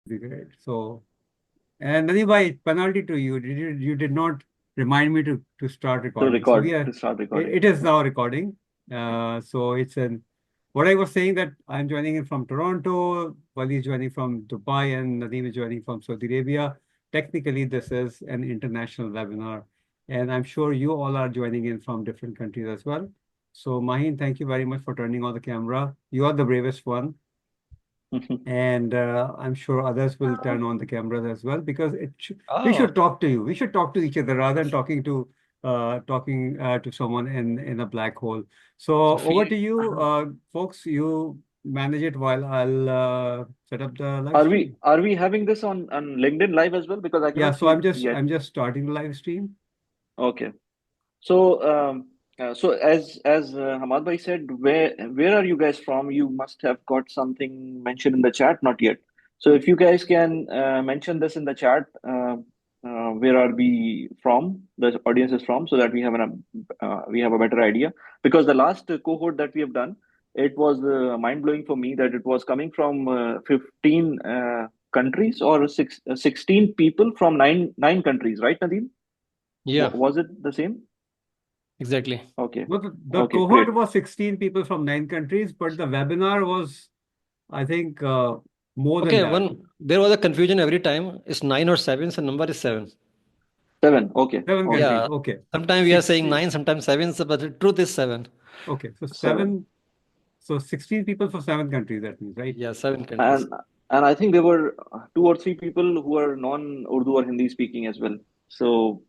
Be great. So, and Nadeem bhai, penalty to you. You did not remind me to start To recording. So record, we are to start recording. it is Okay. now recording. So it's an what I was saying that I'm joining in from Toronto, Wali is joining from Dubai, and Nadeem is joining from Saudi Arabia. Technically, this is an international webinar, and I'm sure you all are joining in from different countries as well. So, Maheen, thank you very much for turning on the camera. You are the bravest one. And I'm sure others will turn on the cameras as well because we Oh, should talk to you. We should talk to each other rather than talking to someone in a black hole. So so over to feel you, folks. You manage it while I'll set up the live Are we stream. are we having this on LinkedIn Live as well? Because I Yeah. cannot So see it I'm just yet. I'm just starting the live stream. Okay. So so as Hamad bhai said, where are you guys from? You must have got something mentioned in the chat, not yet. So if you guys can mention this in the chat, where are we from? The audience is from, so that we have a better idea. Because the last cohort that we have done, it was mind blowing for me that it was coming from 15 countries or 16 people from nine countries, right, Nadeem? yeah, Was it the same? exactly. Okay. Well, the Okay, great. cohort was 16 people from 9 countries, but the webinar was, I think, more than Okay, that. one there was a confusion every time. It's nine or seven, so number is seven. Seven. Okay. Seven Okay. countries. Yeah, Okay. sometimes we are saying 60. nine, sometimes seven, but the truth is seven. Okay. So Seven. seven. So 16 people for 7 countries, that means, right? Yeah, seven countries. And I think there were two or three people who were non-Urdu or Hindi speaking as well. So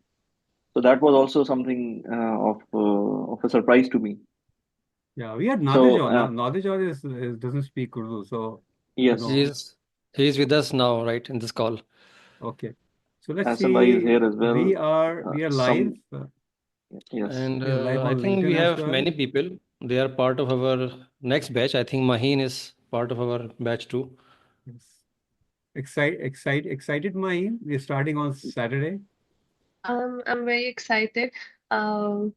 so that was also something of a surprise to me. Yeah, we had Nadish So on. Nadish on doesn't speak Urdu, so you yes, know. He's he's with us now, right, in this call. Okay. So let's Hassan bhai is see. here as well. We are live. Some yes. And We are live I on think we LinkedIn as have well. many people. They are part of our next batch. I think Maheen is part of our batch too. Yes. Excited, Mahin. We're starting on Saturday. I'm very excited. Um,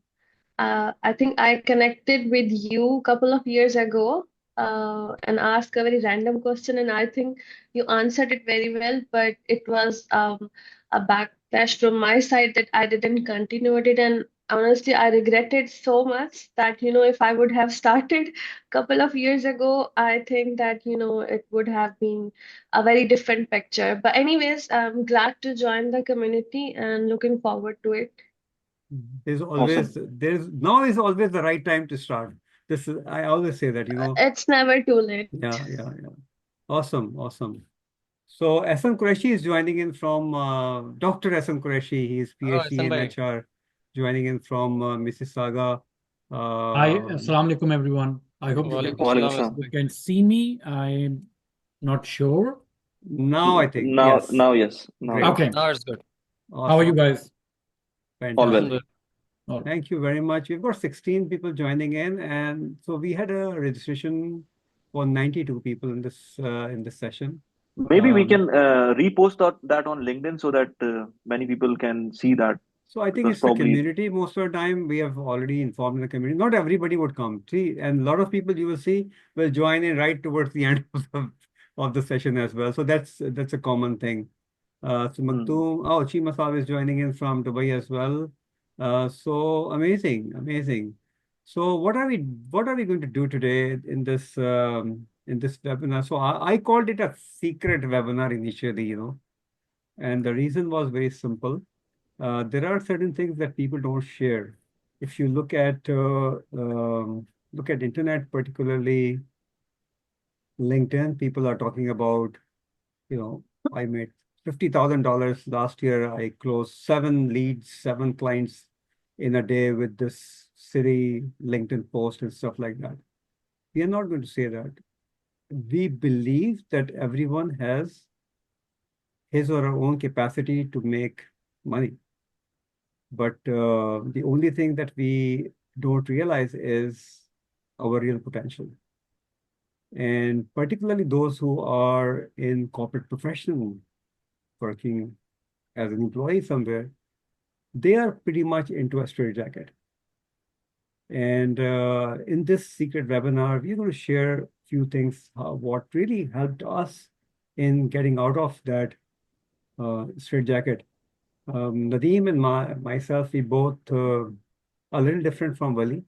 I think I connected with you a couple of years ago and asked a very random question, and I think you answered it very well, but it was a backlash from my side that I didn't continue with it. And honestly, I regretted so much that, if I would have started a couple of years ago, I think that, it would have been a very different picture. But anyways, I'm glad to join the community and looking forward to it. Awesome. Now is always the right time to start. I always say that, It's never too late. yeah. Awesome, awesome. So Ahsan Qureshi is joining in from Dr. Ahsan Qureshi. He is Oh, PhD Hassan in bhai. HR, joining in from Mississauga. Hi, Uh, Assalamu alaikum, everyone. I hope Walaikum Walaikum salam. salam. you can see me. I'm not sure. now I think, Now yes. now yes. Now Great. yes. Okay. Now it's good. How are you Awesome. guys? All well. Fantastic. Alhamdulillah. All right. Thank you very much. We've got 16 people joining in, and so we had a registration for 92 people in this session. Maybe we Um, can repost that on LinkedIn so that many people can see that so I think because it's the probably community. Most of the time, we have already informed the community. Not everybody would come. See, and a lot of people you will see will join in right towards the end of the session as well. So that's a common thing. So hmm, Maktoum, oh, Chima Saab is joining in from Dubai as well. So amazing, amazing. So what are we going to do today in this webinar? So I called it a secret webinar initially, and the reason was very simple. There are certain things that people don't share. If you look at internet, particularly LinkedIn, people are talking about, I made $50,000 last year. I closed 7 leads, 7 clients in a day with this city LinkedIn post and stuff like that. We are not going to say that. We believe that everyone has his or her own capacity to make money. But the only thing that we don't realize is our real potential. And particularly those who are in corporate profession, working as an employee somewhere, they are pretty much into a straitjacket. And in this secret webinar, we're going to share a few things, what really helped us in getting out of that straitjacket. Nadeem and myself, we both a little different from Wali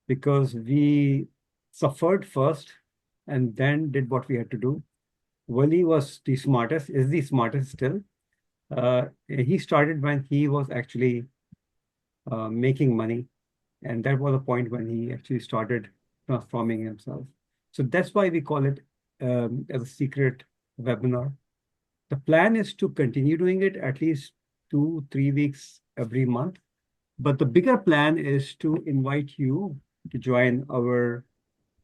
because we suffered first and then did what we had to do. Wali was the smartest, is the smartest still. He started when he was actually making money. And that was a point when he actually started transforming himself. So that's why we call it as a secret webinar. The plan is to continue doing it at least 2-3 weeks every month. But the bigger plan is to invite you to join our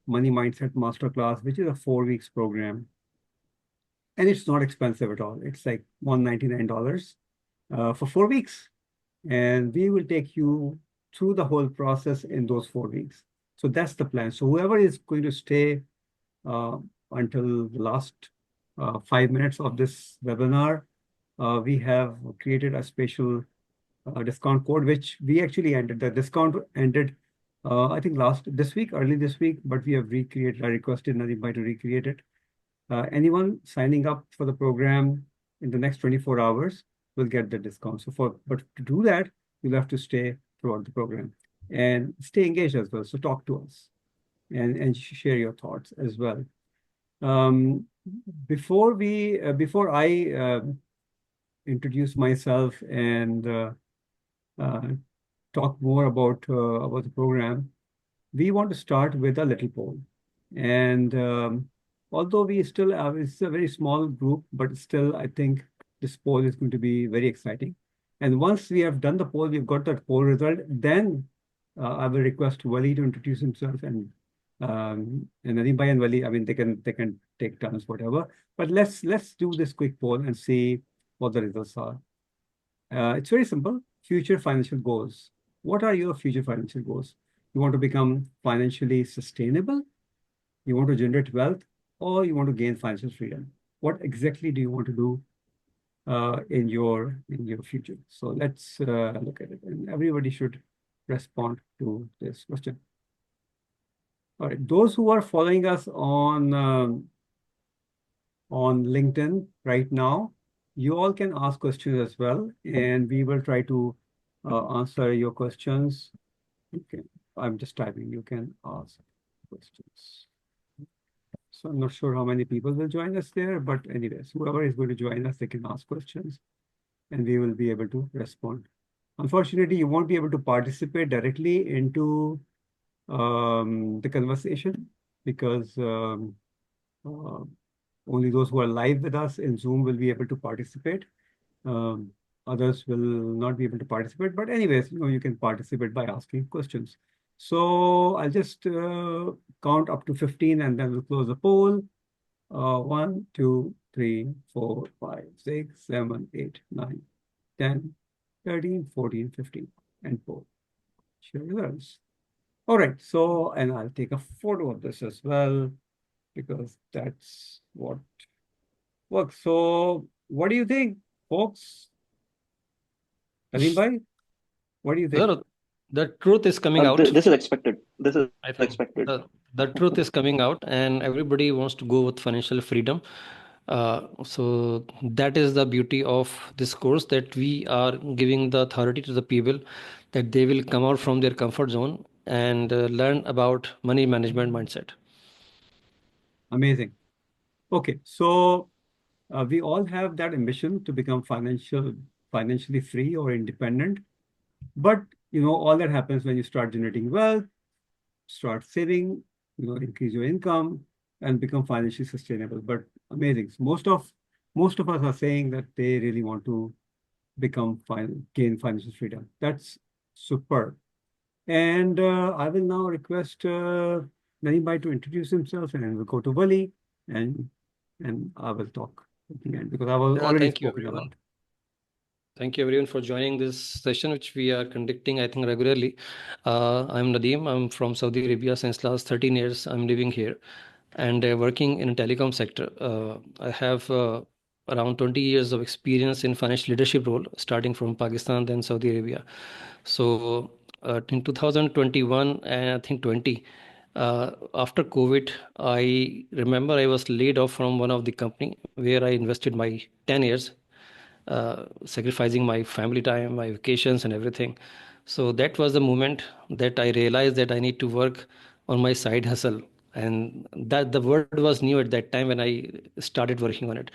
Money Mindset Masterclass, which is a 4 weeks program. And it's not expensive at all. It's like $199 for 4 weeks. And we will take you through the whole process in those 4 weeks. So that's the plan. So whoever is going to stay until the last 5 minutes of this webinar, we have created a special discount code, which we actually ended. The discount ended, I think early this week, but we have recreated. I requested Nadeem to recreate it. Anyone signing up for the program in the next 24 hours will get the discount. But to do that, you'll have to stay throughout the program and stay engaged as well. So talk to us and share your thoughts as well. Before I introduce myself and talk more about the program, we want to start with a little poll. And although we still have, it's a very small group, but still, I think this poll is going to be very exciting. And once we have done the poll, we've got that poll result, then I will request Wali to introduce himself and Nadeem Bhai and Wali, I mean, they can take turns, whatever. But let's do this quick poll and see what the results are. It's very simple. Future financial goals. What are your future financial goals? You want to become financially sustainable? You want to generate wealth? Or you want to gain financial freedom? What exactly do you want to do in your future? So let's look at it. And everybody should respond to this question. All right. Those who are following us on LinkedIn right now, you all can ask questions as well, and we will try to answer your questions. Okay, I'm just typing. You can ask questions. So I'm not sure how many people will join us there, but anyways, whoever is going to join us, they can ask questions, and we will be able to respond. Unfortunately, you won't be able to participate directly into the conversation because only those who are live with us in Zoom will be able to participate. Others will not be able to participate. But anyways, you can participate by asking questions. So I'll just count up to 15 and then we'll close the poll. 1, 2, 3, 4, 5, 6, 7, 8, 9, 10, 13, 14, 15, and 4. Share results. All right. So, and I'll take a photo of this as well, because that's what works. So what do you think, folks? Nadeem Bhai, what do you think? Sir, the truth is coming out. This is expected. This is I think expected. the truth is coming out, and everybody wants to go with financial freedom. So that is the beauty of this course, that we are giving the authority to the people that they will come out from their comfort zone and learn about money management mindset. Amazing. Okay, so we all have that ambition to become financially free or independent. But all that happens when you start generating wealth, start saving, increase your income, and become financially sustainable. But amazing. So most of us are saying that they really want to gain financial freedom. That's superb. And I will now request Nadeem Bhai to introduce himself, and then we'll go to Wali, and I will talk at the end because I was already Thank you, spoken everyone. about. Thank you, everyone, for joining this session, which we are conducting, I think, regularly. I'm Nadeem. I'm from Saudi Arabia. Since last 13 years, I'm living here and working in a telecom sector. I have around 20 years of experience in financial leadership role, starting from Pakistan, then Saudi Arabia. So in 2021 and I think 20, After COVID, I remember I was laid off from one of the company where I invested my 10 years, sacrificing my family time, my vacations and everything. So that was the moment that I realized that I need to work on my side hustle. And that the word was new at that time when I started working on it.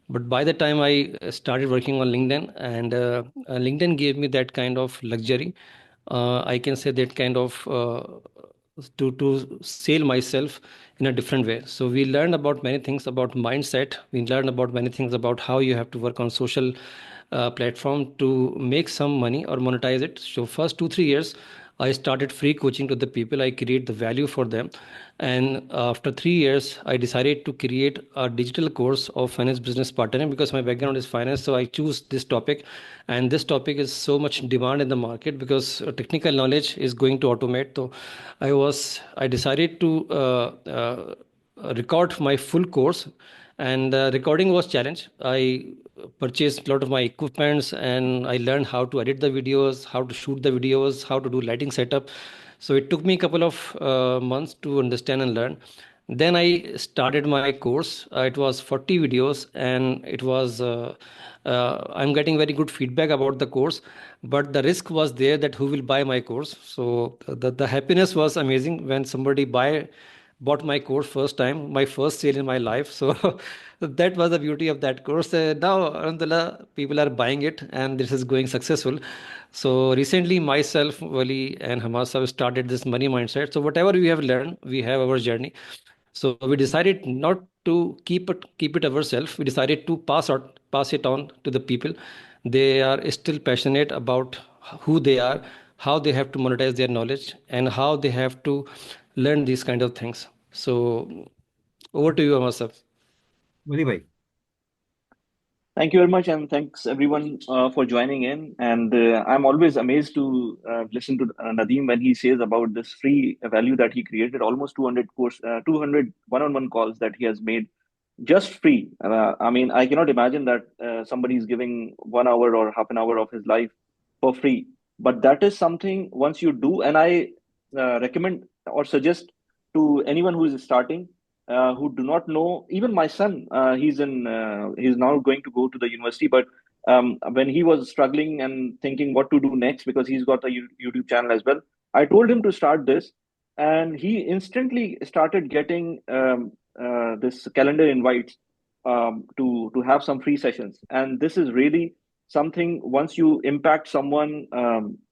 But by the time I started working on LinkedIn, and LinkedIn gave me that kind of luxury, I can say that kind of to sell myself in a different way. So we learned about many things about mindset. We learned about many things about how you have to work on social platform to make some money or monetize it. So first 2 3 years, I started free coaching to the people. I create the value for them, and after 3 years, I decided to create a digital course of finance business partnering because my background is finance. So I choose this topic, and this topic is so much demand in the market because technical knowledge is going to automate. So I decided to record my full course, and recording was challenge. I purchased a lot of my equipments, and I learned how to edit the videos, how to shoot the videos, how to do lighting setup. So it took me a couple of months to understand and learn. Then I started my course. It was 40 videos, and it was I'm getting very good feedback about the course, but the risk was there that who will buy my course. So the happiness was amazing when somebody bought my course first time, my first sale in my life. So that was the beauty of that course. Now, alhamdulillah, people are buying it, and this is going successful. So recently, myself, Wali, and Hamas have started this money mindset. So whatever we have learned, we have our journey. So we decided not to keep it ourselves. We decided to pass it on to the people. They are still passionate about who they are, how they have to monetize their knowledge, and how they have to learn these kind of things. So over to you, Amasaf. Wali bhai. Thank you very much, and thanks everyone for joining in. And I'm always amazed to listen to Nadeem when he says about this free value that he created, almost 200 one-on-one calls that he has made just free. I mean, I cannot imagine that somebody is giving 1 hour or half an hour of his life for free. But that is something once you do, and I recommend or suggest to anyone who is starting, who do not know. Even my son, he's now going to go to the university, but when he was struggling and thinking what to do next because he's got a YouTube channel as well, I told him to start this, and he instantly started getting this calendar invites to have some free sessions. And this is really something. Once you impact someone,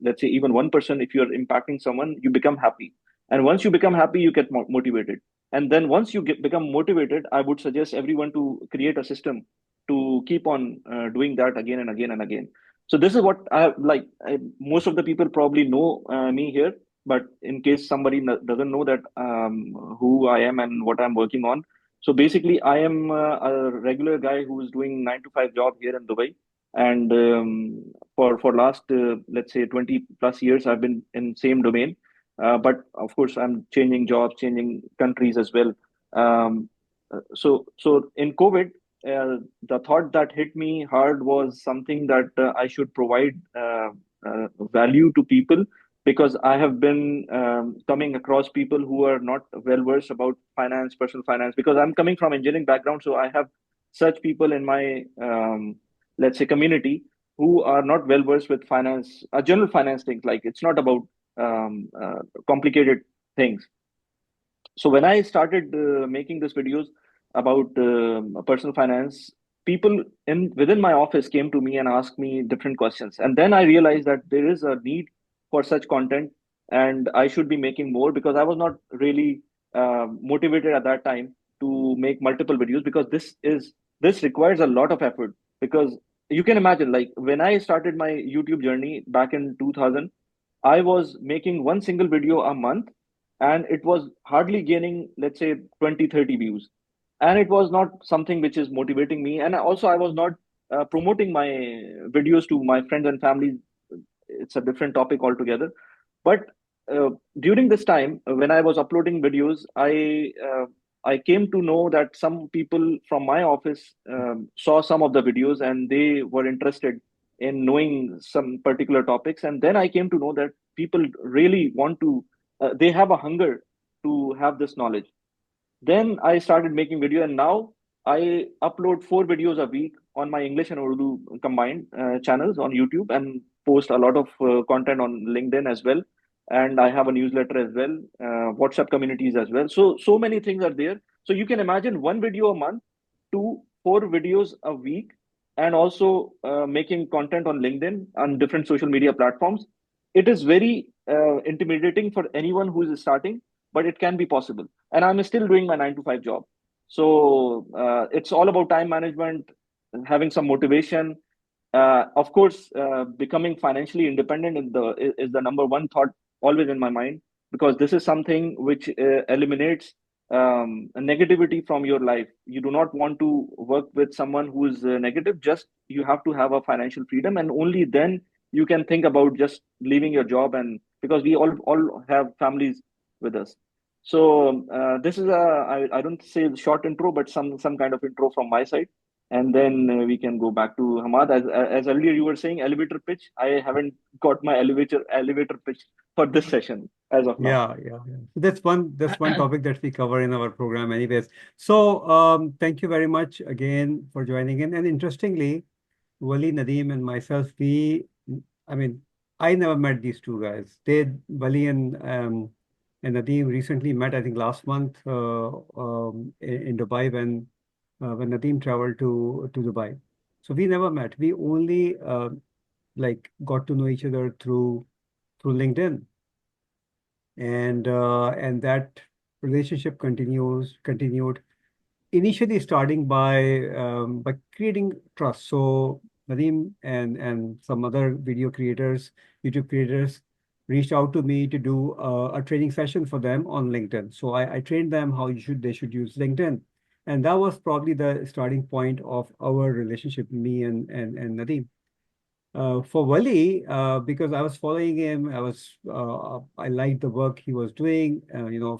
let's say even one person, if you're impacting someone, you become happy, and once you become happy, you get motivated. And then once you become motivated, I would suggest everyone to create a system to keep on doing that again and again and again. So this is what I like. Most of the people probably know me here, but in case somebody doesn't know that who I am and what I'm working on. So basically, I am a regular guy who is doing 9 to 5 job here in Dubai, and for last let's say 20 plus years, I've been in same domain. But of course, I'm changing jobs, changing countries as well. So in COVID, the thought that hit me hard was something that I should provide value to people, because I have been coming across people who are not well versed about finance, personal finance, because I'm coming from engineering background. So I have such people in my, let's say, community who are not well versed with finance, general finance things. Like it's not about complicated things. So when I started making these videos about personal finance, people in within my office came to me and asked me different questions, and then I realized that there is a need for such content, and I should be making more, because I was not really motivated at that time to make multiple videos, because this requires a lot of effort. Because you can imagine, like when I started my YouTube journey back in 2000, I was making one single video a month, and it was hardly gaining, let's say, 20, 30 views. And it was not something which is motivating me. And also, I was not promoting my videos to my friends and family. It's a different topic altogether. But during this time, when I was uploading videos, I came to know that some people from my office saw some of the videos, and they were interested in knowing some particular topics. And then I came to know that people really want to, they have a hunger to have this knowledge. Then I started making video, and now I upload 4 videos a week on my English and Urdu combined channels on YouTube, and post a lot of content on LinkedIn as well. And I have a newsletter as well, WhatsApp communities as well. So many things are there. So you can imagine 1 video a month to 4 videos a week, and also making content on LinkedIn and different social media platforms. It is very intimidating for anyone who is starting, but it can be possible. And I'm still doing my 9 to 5 job. So it's all about time management, having some motivation. Of course, becoming financially independent is the number one thought always in my mind, because this is something which eliminates negativity from your life. You do not want to work with someone who is negative. Just you have to have a financial freedom, and only then you can think about just leaving your job. And because we all have families with us. So this is I don't say the short intro, but some kind of intro from my side, and then we can go back to Hamad. As earlier you were saying, elevator pitch. I haven't got my elevator pitch for this session as of now. Yeah. So that's one topic that we cover in our program anyways. So thank you very much again for joining in. And interestingly, Wali, Nadeem, and myself, I mean, I never met these two guys. Wali and Nadeem recently met, I think last month in Dubai when Nadeem traveled to Dubai. So we never met. We only like got to know each other through LinkedIn, and that relationship continued initially starting by creating trust. So Nadeem and some other video creators, YouTube creators, reached out to me to do a training session for them on LinkedIn. So I trained them how they should use LinkedIn, and that was probably the starting point of our relationship, me and Nadeem. For Wali, because I was following him, I liked the work he was doing.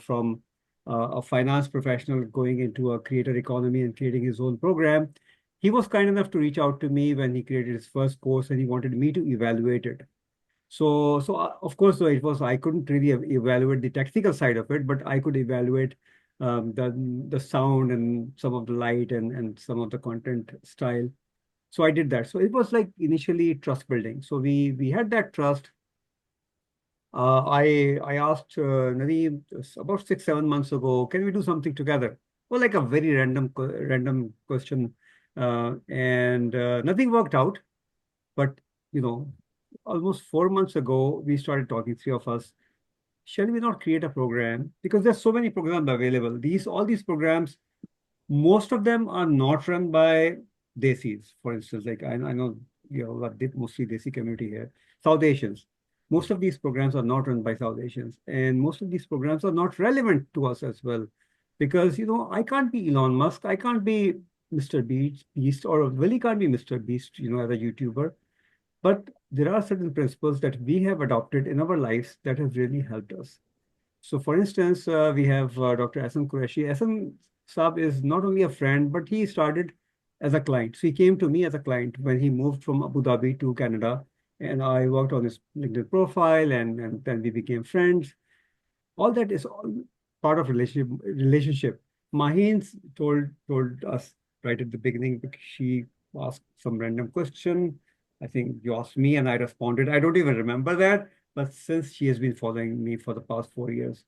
From a finance professional going into a creator economy and creating his own program. He was kind enough to reach out to me when he created his first course, and he wanted me to evaluate it. So of course, though I couldn't really evaluate the technical side of it, but I could evaluate the sound and some of the light and some of the content style. So I did that. So it was like initially trust building. So we had that trust. I asked Nadeem about 6 7 months ago, can we do something together? Well, like a very random question, and nothing worked out. But you know, almost 4 months ago, we started talking, three of us. Shall we not create a program? Because there's so many programs available. All these programs, most of them are not run by Desis, for instance. Like I know you know mostly Desi community here, South Asians. Most of these programs are not run by South Asians, and most of these programs are not relevant to us as well, because I can't be Elon Musk, I can't be Mr. Beast, or Willie can't be Mr. Beast, as a YouTuber. But there are certain principles that we have adopted in our lives that have really helped us. So, for instance, we have Dr. Ahsan Qureshi. Ahsan Saab is not only a friend, but he started as a client. So he came to me as a client when he moved from Abu Dhabi to Canada, and I worked on his LinkedIn profile, and then we became friends. All that is all part of relationship. Maheen told us right at the beginning, because she asked some random question. I think you asked me and I responded. I don't even remember that, but since she has been following me for the past 4 years.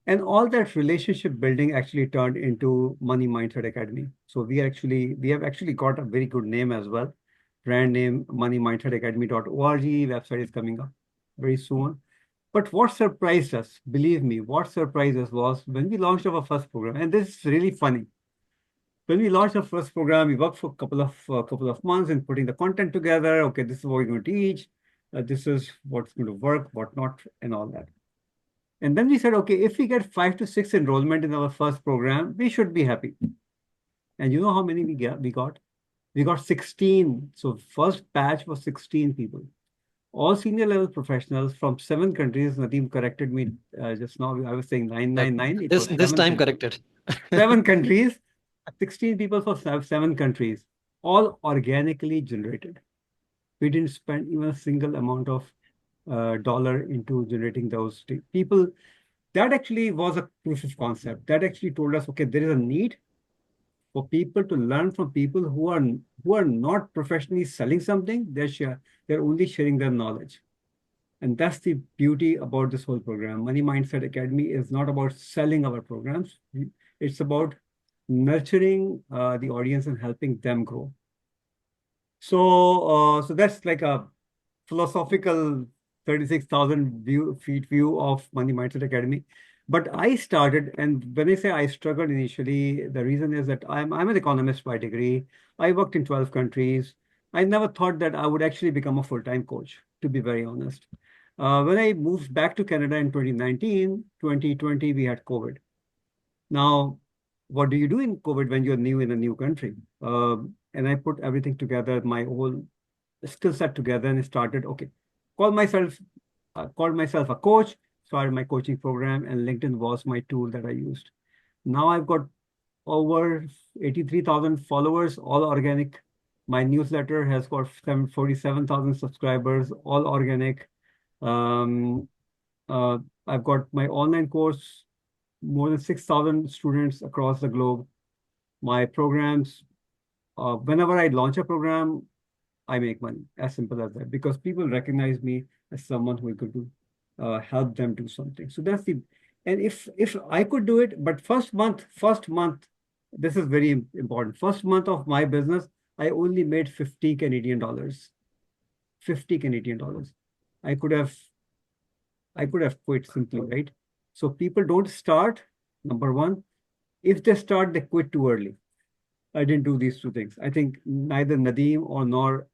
And all that relationship building actually turned into Money Mindset Academy. So we have actually got a very good name as well. Brand name moneymindsetacademy.org. Website is coming up very soon. But what surprised us, believe me, what surprised us was when we launched our first program. And this is really funny. When we launched our first program, we worked for a couple of months in putting the content together. Okay, this is what we're going to teach. This is what's going to work, what not, and all that. And then we said, okay, if we get 5 to 6 enrollment in our first program, we should be happy. And you know how many we got? We got 16. So first batch was 16 people. All senior level professionals from 7 countries. Nadeem corrected me just now. I was saying 999. It was This 7 time countries. corrected. 7 countries, 16 people for 7 countries, all organically generated. We didn't spend even a single amount of dollar into generating those people. that actually was a proof of concept. That actually told us, okay, there is a need for people to learn from people who are not professionally selling something. They're only sharing their knowledge. And that's the beauty about this whole program. Money Mindset Academy is not about selling our programs. It's about nurturing the audience and helping them grow. So that's like a philosophical 36,000 feet view of Money Mindset Academy. But I started, and when I say I struggled initially, the reason is that I'm an economist by degree. I worked in 12 countries. I never thought that I would actually become a full-time coach, to be very honest. When I moved back to Canada in 2019, 2020, we had COVID. Now, what do you do in COVID when you're new in a new country? And I put everything together, my whole skill set together, and started, okay, called myself a coach, started my coaching program, and LinkedIn was my tool that I used. Now I've got over 83,000 followers, all organic. My newsletter has got 47,000 subscribers, all organic. Um, I've got my online course, more than 6,000 students across the globe. My programs, whenever I launch a program, I make money, as simple as that, because people recognize me as someone who is going to help them do something. So that's the, and if I could do it, but first month, this is very important. First month of my business, I only made 50 Canadian dollars. 50 Canadian dollars. I could have quit simply, right? So people don't start, number one. If they start, they quit too early. I didn't do these two things. I think neither Nadeem or nor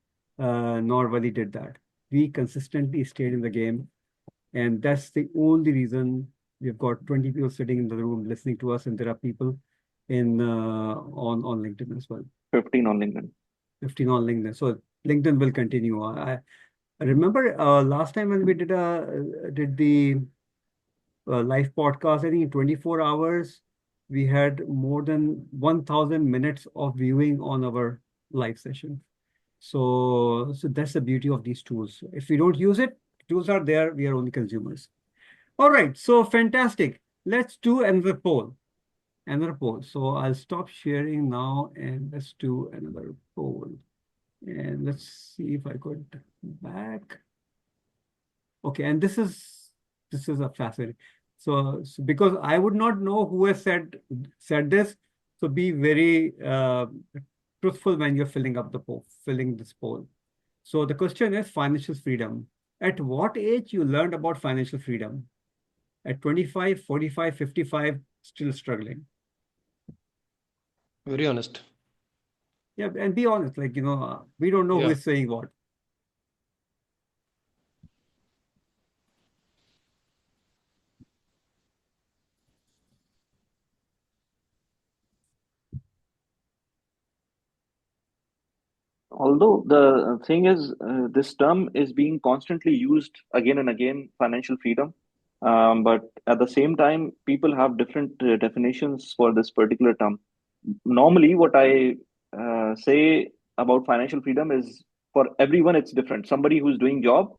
Wali did that. We consistently stayed in the game, and that's the only reason we've got 20 people sitting in the room listening to us, and there are people in on LinkedIn as well. 15 on LinkedIn. 15 on LinkedIn. So LinkedIn will continue. I remember last time when we did the live podcast, I think in 24 hours, we had more than 1,000 minutes of viewing on our live session. So that's the beauty of these tools. If we don't use it, tools are there, we are only consumers. All right, so fantastic. Let's do another poll. So I'll stop sharing now and let's do another poll. And let's see if I could back. Okay, and this is a fascinating. So because I would not know who has said this, so be very truthful when you're filling this poll. So the question is financial freedom. At what age you learned about financial freedom? At 25, 45, 55, still struggling. Very honest. Yeah, and be honest, like, we don't know who Yeah. is saying what. Although the thing is, this term is being constantly used again and again, financial freedom. But at the same time, people have different definitions for this particular term. Normally, what I say about financial freedom is for everyone, it's different. Somebody who's doing job,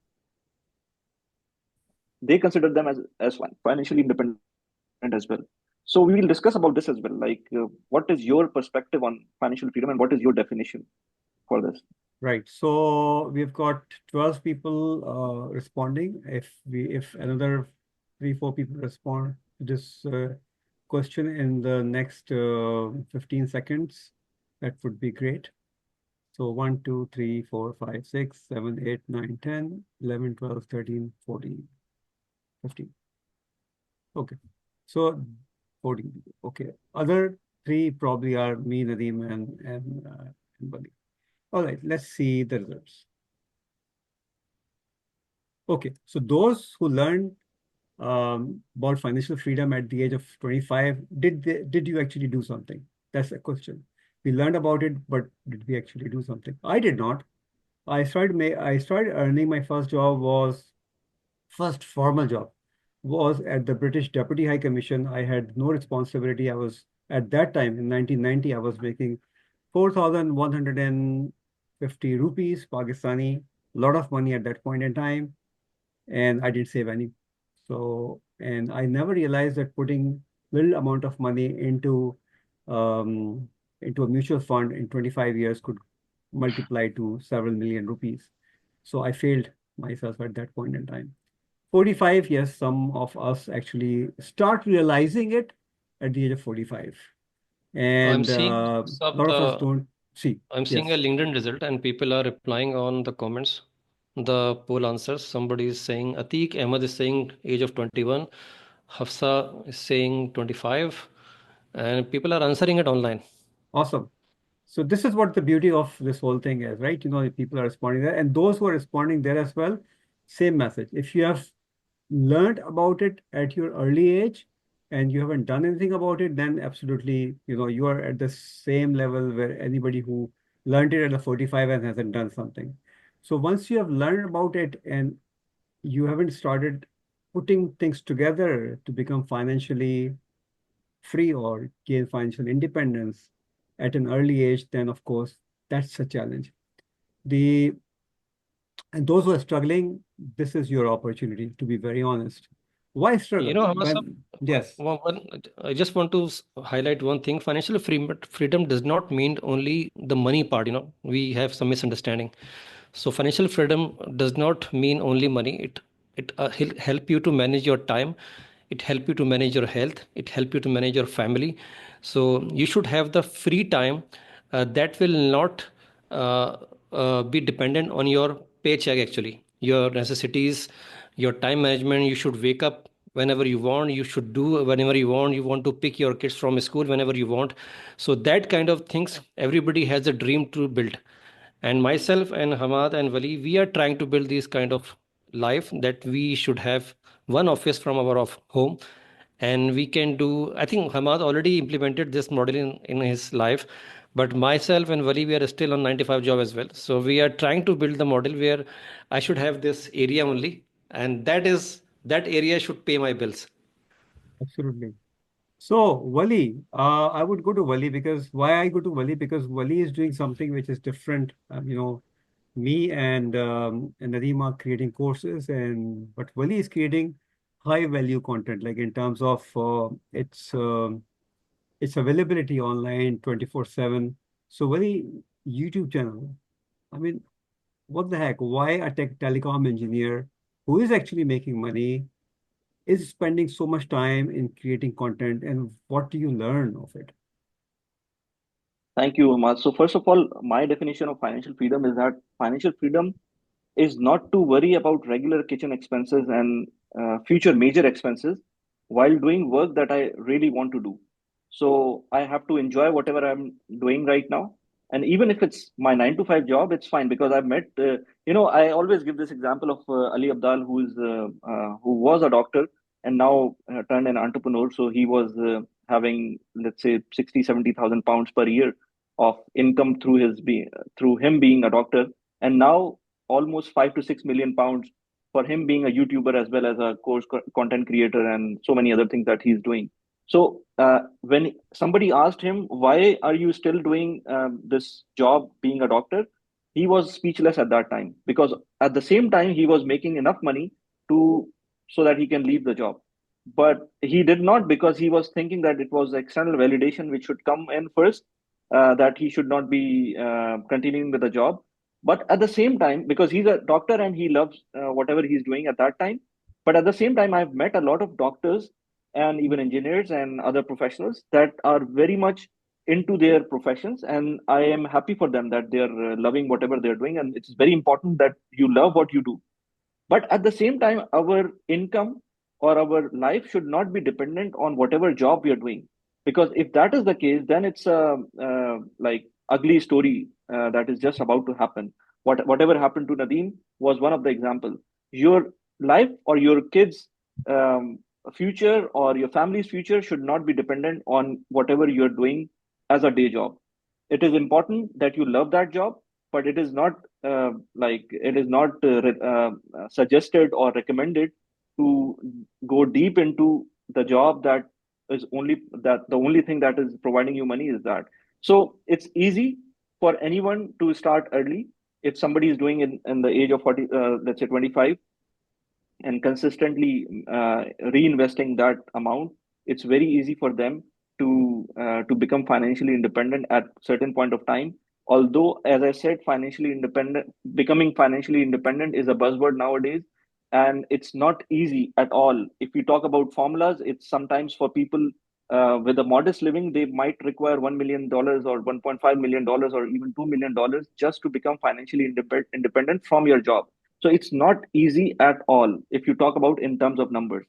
they consider them as financially independent as well. So we will discuss about this as well. Like, what is your perspective on financial freedom, and what is your definition for this? Right. So we've got 12 people responding. If another 3, 4 people respond to this question in the next 15 seconds, that would be great. So 1, 2, 3, 4, 5, 6, 7, 8, 9, 10, 11, 12, 13, 14, 15. Okay. So 14 people. Okay. Other 3 probably are me, Nadeem, and Bali. All right, let's see the results. Okay, so those who learned about financial freedom at the age of 25, did you actually do something? That's the question. We learned about it, but did we actually do something? I did not. I started earning my first formal job was at the British Deputy High Commission. I had no responsibility. I was at that time in 1990, I was making 4,150 rupees Pakistani, a lot of money at that point in time, and I didn't save any. So And I never realized that putting little amount of money um, into a mutual fund in 25 years could multiply to several million rupees. So I failed myself at that point in time. 45, yes, some of us actually start realizing it at the age of 45. I'm And seeing a some lot of us don't see. I'm seeing a Yes, LinkedIn result and people are replying on the comments, the poll answers. Somebody is saying Atik, Ahmed is saying age of 21, Hafsa is saying 25, and people are answering it online. awesome. So this is what the beauty of this whole thing is, right? People are responding there, and those who are responding there as well, same message. If you have learned about it at your early age and you haven't done anything about it, then absolutely, you are at the same level where anybody who learned it at the 45 and hasn't done something. So once you have learned about it and you haven't started putting things together to become financially free or gain financial independence at an early age, then of course that's a challenge. The and those who are struggling, this is your opportunity, to be very honest. Why You struggle? know, Hamasa, When Yes, I just want to highlight one thing. Financial freedom does not mean only the money part. We have some misunderstanding. So financial freedom does not mean only money. It help you to manage your time. It help you to manage your health. It help you to manage your family. So you should have the free time that will not uh, be dependent on your paycheck. Actually, your necessities, your time management. You should wake up whenever you want. You should do whenever you want. You want to pick your kids from school whenever you want. So that kind of things, everybody has a dream to build. And myself and Hamad and Wali, we are trying to build this kind of life that we should have one office from our home, and we can do. I think Hamad already implemented this model in his life, but myself and Wali, we are still on 9 to 5 job as well. So we are trying to build the model where I should have this area only, and that area should pay my bills. absolutely. So Wali, I would go to Wali because why I go to Wali? Because Wali is doing something which is different. Me and Nadeem are creating courses, but Wali is creating high value content, like in terms of its availability online 24/7. So Wali, YouTube channel. I mean, what the heck? Why a telecom engineer who is actually making money is spending so much time in creating content, and what do you learn of it? Thank you, Ahmad. So first of all, my definition of financial freedom is that financial freedom is not to worry about regular kitchen expenses and future major expenses while doing work that I really want to do. So I have to enjoy whatever I'm doing right now. And even if it's my 9 to 5 job, it's fine because I've met, I always give this example of Ali Abdal, who was a doctor and now turned an entrepreneur. So he was having, let's say, 60, 70,000 pounds per year of income through him being a doctor. And now almost 5 to 6 million pounds for him being a YouTuber as well as a content creator and so many other things that he's doing. So when somebody asked him, "Why are you still doing this job, being a doctor?" he was speechless at that time because at the same time he was making enough money to so that he can leave the job. But he did not because he was thinking that it was external validation which should come in first, that he should not be continuing with the job. But at the same time, because he's a doctor and he loves whatever he's doing at that time, but at the same time, I've met a lot of doctors and even engineers and other professionals that are very much into their professions, and I am happy for them that they're loving whatever they're doing, and it's very important that you love what you do. But at the same time, our income or our life should not be dependent on whatever job we are doing, because if that is the case, then it's a like ugly story that is just about to happen. Whatever happened to Nadeem was one of the example. Your life or your kids um, future or your family's future should not be dependent on whatever you're doing as a day job. It is important that you love that job, but it is not suggested or recommended to go deep into the job that the only thing that is providing you money is that. So it's easy for anyone to start early. If somebody is doing in the age of 40, let's say 25, and consistently reinvesting that amount, it's very easy for them to become financially independent at certain point of time. Although, as I said, becoming financially independent is a buzzword nowadays, and it's not easy at all. If we talk about formulas, it's sometimes for people with a modest living, they might require $1 million or $1.5 million or even $2 million just to become financially independent from your job. So it's not easy at all if you talk about in terms of numbers.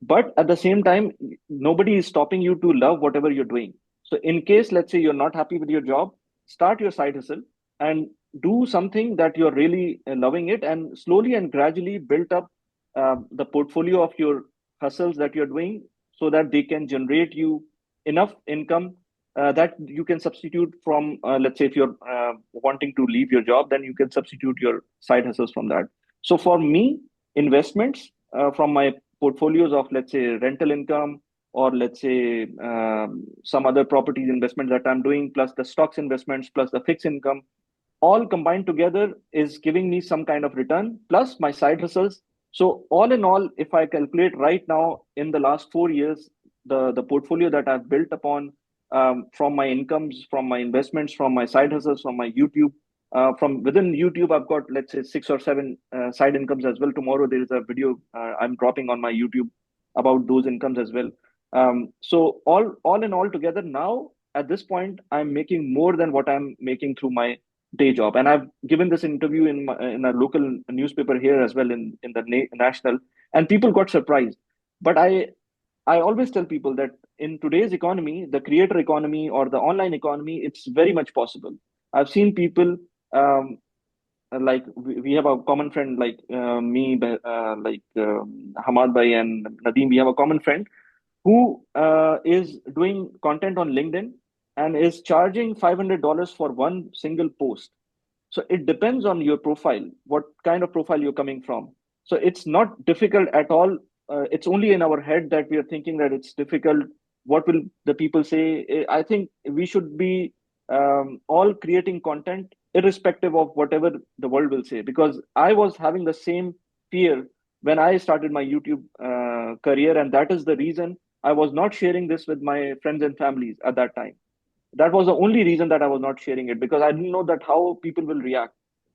But at the same time, nobody is stopping you to love whatever you're doing. So in case, let's say you're not happy with your job, start your side hustle and do something that you're really loving it, and slowly and gradually build up the portfolio of your hustles that you're doing so that they can generate you enough income that you can substitute from, let's say, if you're wanting to leave your job, then you can substitute your side hustles from that. So for me, investments from my portfolios of, let's say, rental income, or let's say some other properties investment that I'm doing, plus the stocks investments, plus the fixed income, all combined together is giving me some kind of return, plus my side hustles. So all in all, if I calculate right now in the last 4 years, the portfolio that I've built upon, from my incomes, from my investments, from my side hustles, from my YouTube, from within YouTube, I've got, let's say, 6 or 7 side incomes as well. Tomorrow there is a video I'm dropping on my YouTube about those incomes as well. So all in all together, now at this point, I'm making more than what I'm making through my day job. And I've given this interview in a local newspaper here as well, in the national, and people got surprised. But I always tell people that in today's economy, the creator economy or the online economy, it's very much possible. I've seen people, like we have a common friend, like me, like Hamad Bhai and Nadeem. We have a common friend who is doing content on LinkedIn and is charging $500 for one single post. So it depends on your profile, what kind of profile you're coming from. So it's not difficult at all. It's only in our head that we are thinking that it's difficult. What will the people say? I think we should be all creating content irrespective of whatever the world will say. Because I was having the same fear when I started my YouTube career, and that is the reason I was not sharing this with my friends and families at that time. That was the only reason that I was not sharing it, because I didn't know that how people will react.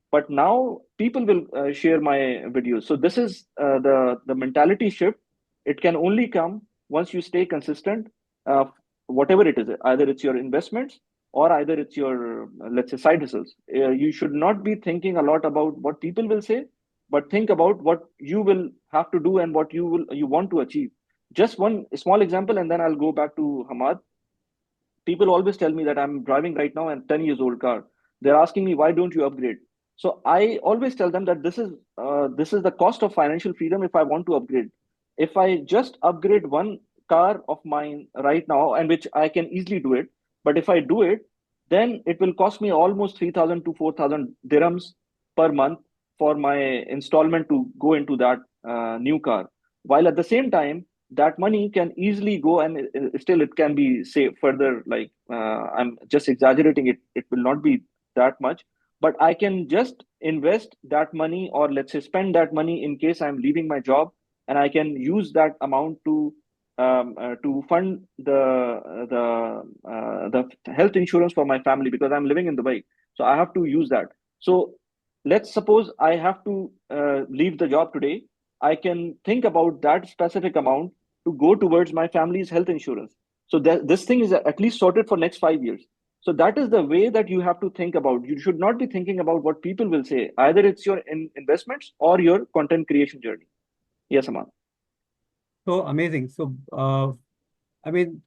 But now people will share my videos. So this is the mentality shift. It can only come once you stay consistent, uh, whatever it is, either it's your investments or either it's your, let's say, side hustles. You should not be thinking a lot about what people will say, but think about what you will have to do and what you want to achieve. Just one small example, and then I'll go back to Hamad. People always tell me that I'm driving right now a 10 years old car. They're asking me, why don't you upgrade? So I always tell them that this is the cost of financial freedom if I want to upgrade. If I just upgrade one car of mine right now, and which I can easily do it, but if I do it, then it will cost me almost 3,000 to 4,000 dirhams per month for my installment to go into that new car. While at the same time, that money can easily go, and still it can be saved further. Like, I'm just exaggerating it. It will not be that much, but I can just invest that money, or let's say spend that money in case I'm leaving my job, and I can use that amount to fund the health insurance for my family, because I'm living in Dubai, so I have to use that. So let's suppose I have to leave the job today. I can think about that specific amount to go towards my family's health insurance. So that this thing is at least sorted for next 5 years. So that is the way that you have to think about. You should not be thinking about what people will say. Either it's your investments or your content creation journey. Yes, Aman. So amazing. So, I mean,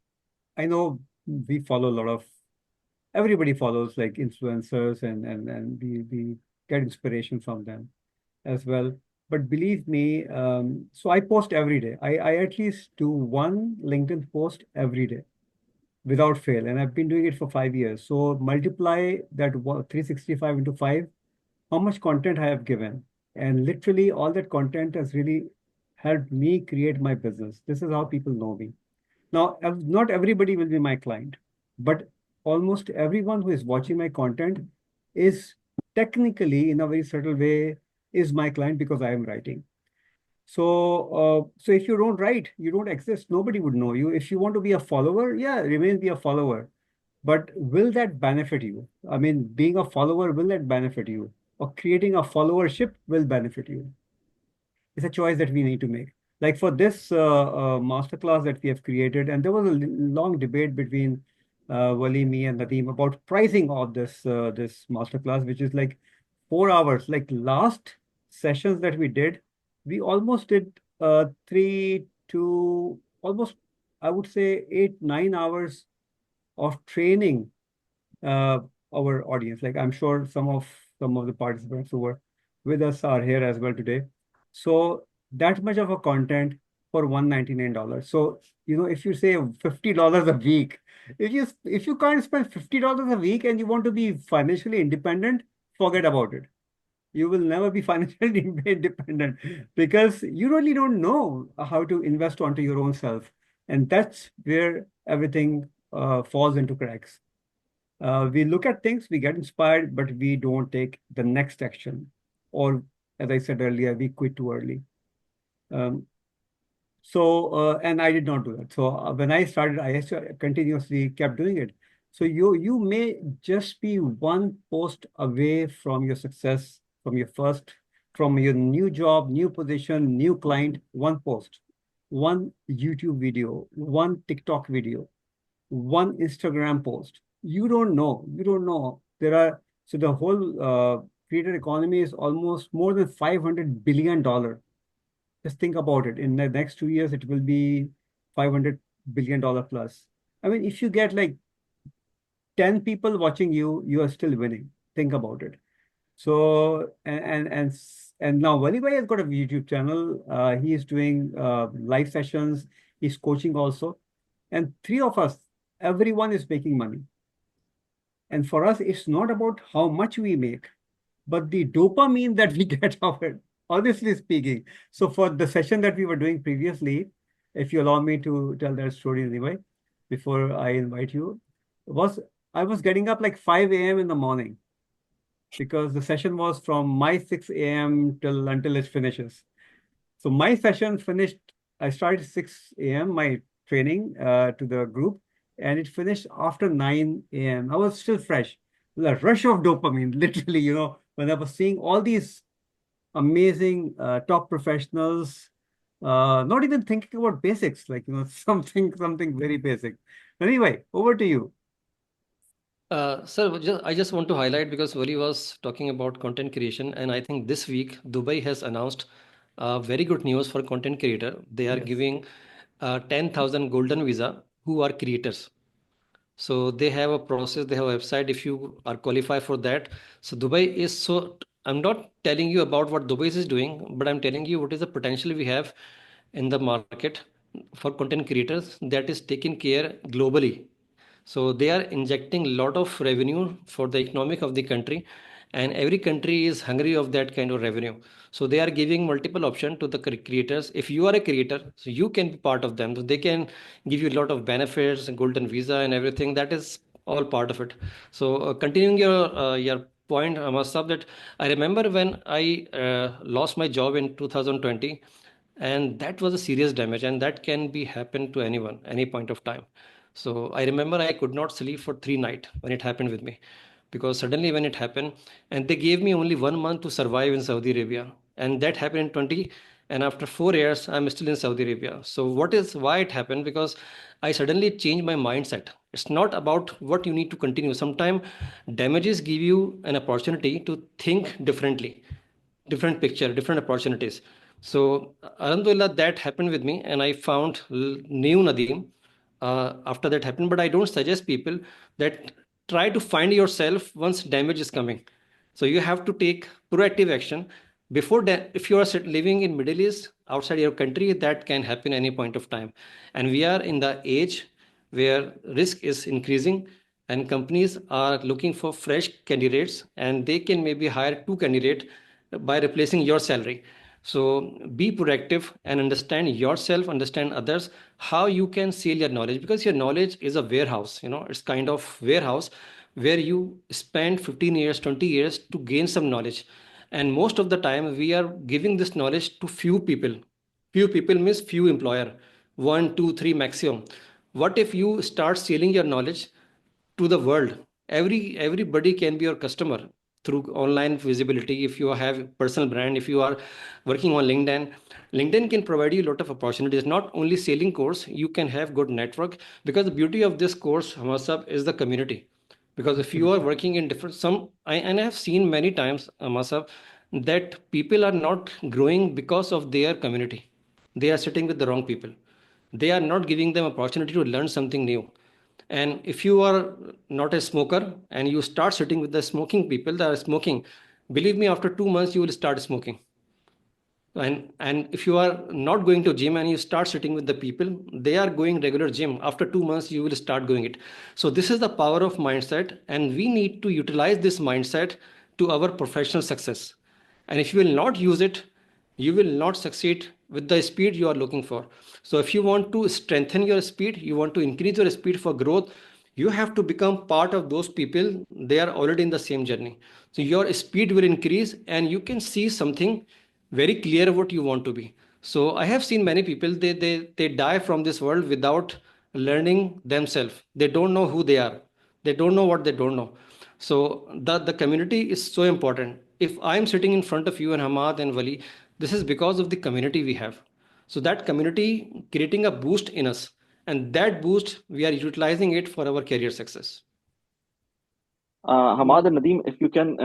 I know we follow a lot of, everybody follows like influencers, and we get inspiration from them as well. But believe me, so I post every day. I at least do one LinkedIn post every day without fail. And I've been doing it for 5 years. So multiply that 365 into 5, how much content I have given. And literally all that content has really helped me create my business. This is how people know me. Now, not everybody will be my client, but almost everyone who is watching my content is technically, in a very subtle way, is my client because I am writing. So if you don't write, you don't exist. Nobody would know you. If you want to be a follower, yeah, remain be a follower. But will that benefit you? I mean, being a follower, will that benefit you? Or creating a followership will benefit you? It's a choice that we need to make. Like for this masterclass that we have created, and there was a long debate between Wali, me, and Nadeem about pricing of this masterclass, which is like 4 hours. Like last sessions that we did, we almost did 3 to almost, I would say, 8, 9 hours of training uh, our audience. Like I'm sure some of the participants who were with us are here as well today. So that much of a content for $199. So if you say $50 a week, if you can't spend $50 a week and you want to be financially independent, forget about it. You will never be financially independent because you really don't know how to invest onto your own self, and that's where everything falls into cracks. We look at things, we get inspired, but we don't take the next action. Or, as I said earlier, we quit too early. Um, and I did not do that. So when I started, I continuously kept doing it. So you may just be one post away from your success, from your new job, new position, new client, one post, one YouTube video, one TikTok video, one Instagram post. You don't know. You don't know. So the whole creator economy is almost more than $500 billion. Just think about it. In the next 2 years, it will be $500 billion plus. I mean, if you get like 10 people watching you, you are still winning. Think about it. So and now Wali Bhai has got a YouTube channel. He is doing live sessions. He's coaching also. And three of us, everyone is making money. And for us, it's not about how much we make, but the dopamine that we get of it, honestly speaking. So for the session that we were doing previously, if you allow me to tell that story anyway, before I invite you, was I was getting up like 5 a.m. in the morning because the session was from my 6 a.m. till until it finishes. So my session finished, I started 6 a.m., my training to the group, and it finished after 9 a.m. I was still fresh. The rush of dopamine, literally, when I was seeing all these amazing top professionals, not even thinking about basics, like, something very basic. Anyway, over to you. Sir, I just want to highlight because Wali was talking about content creation, and I think this week Dubai has announced very good news for content creator. They are Yes. giving 10,000 golden visa who are creators. So they have a process, they have a website if you are qualified for that. So Dubai is I'm not telling you about what Dubai is doing, but I'm telling you what is the potential we have in the market for content creators that is taken care globally. So they are injecting a lot of revenue for the economic of the country, and every country is hungry of that kind of revenue. So they are giving multiple option to the creators. If you are a creator, so you can be part of them. So they can give you a lot of benefits and golden visa and everything. That is all part of it. So continuing your point, Masab, that I remember when I lost my job in 2020, and that was a serious damage, and that can be happen to anyone any point of time. So I remember I could not sleep for 3 nights when it happened with me, because suddenly when it happened, and they gave me only 1 month to survive in Saudi Arabia, and that happened in 20, and after 4 years I'm still in Saudi Arabia. So why it happened? Because I suddenly changed my mindset. It's not about what you need to continue. Sometimes damages give you an opportunity to think differently, different picture, different opportunities. So Alhamdulillah, that happened with me, and I found new Nadeem after that happened. But I don't suggest people that try to find yourself once damage is coming. So you have to take proactive action before that. If you are living in Middle East, outside your country, that can happen any point of time. And we are in the age where risk is increasing, and companies are looking for fresh candidates, and they can maybe hire 2 candidates by replacing your salary. So be proactive and understand yourself, understand others, how you can sell your knowledge, because your knowledge is a warehouse. It's kind of warehouse where you spend 15 years, 20 years to gain some knowledge. And most of the time we are giving this knowledge to few people, Few people means few employer, 1, 2, 3 maximum. What if you start selling your knowledge to the world? Everybody can be your customer through online visibility. If you have personal brand, if you are working on LinkedIn can provide you a lot of opportunities. Not only selling course, you can have good network, because the beauty of this course, Hamasab, is the community. Because if you are working in different and I have seen many times, Masaf, that people are not growing because of their community. They are sitting with the wrong people. They are not giving them opportunity to learn something new. And if you are not a smoker and you start sitting with the smoking people that are smoking, believe me, after 2 months you will start smoking. And if you are not going to gym and you start sitting with the people, they are going regular gym, after 2 months you will start going it. So this is the power of mindset, and we need to utilize this mindset to our professional success. And if you will not use it, you will not succeed with the speed you are looking for. So if you want to strengthen your speed, you want to increase your speed for growth, you have to become part of those people. They are already in the same journey. So your speed will increase and you can see something very clear what you want to be. So I have seen many people, they die from this world without learning themselves. They don't know who they are. They don't know what they don't know. So the community is so important. If I'm sitting in front of you and Hamad and Wali, this is because of the community we have. So that community creating a boost in us, and that boost we are utilizing it for our career success. Hamad and Nadeem, if you can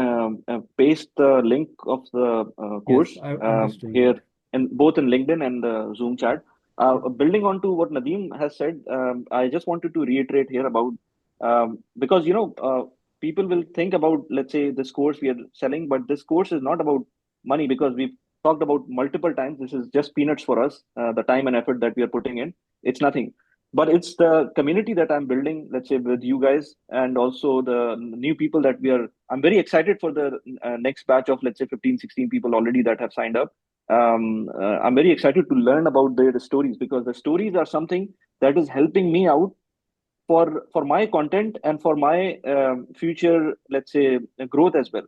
paste the link of the course I'm just doing here, that. both in LinkedIn and the Zoom chat. Building on to what Nadeem has said, I just wanted to reiterate here about, because people will think about, let's say, this course we are selling, but this course is not about money, because we've talked about multiple times. This is just peanuts for us. The time and effort that we are putting in, it's nothing, but it's the community that I'm building, let's say, with you guys, and also the new people that I'm very excited for the next batch of, let's say, 15, 16 people already that have signed up. I'm very excited to learn about their stories, because the stories are something that is helping me out for my content and for my future, let's say, growth as well.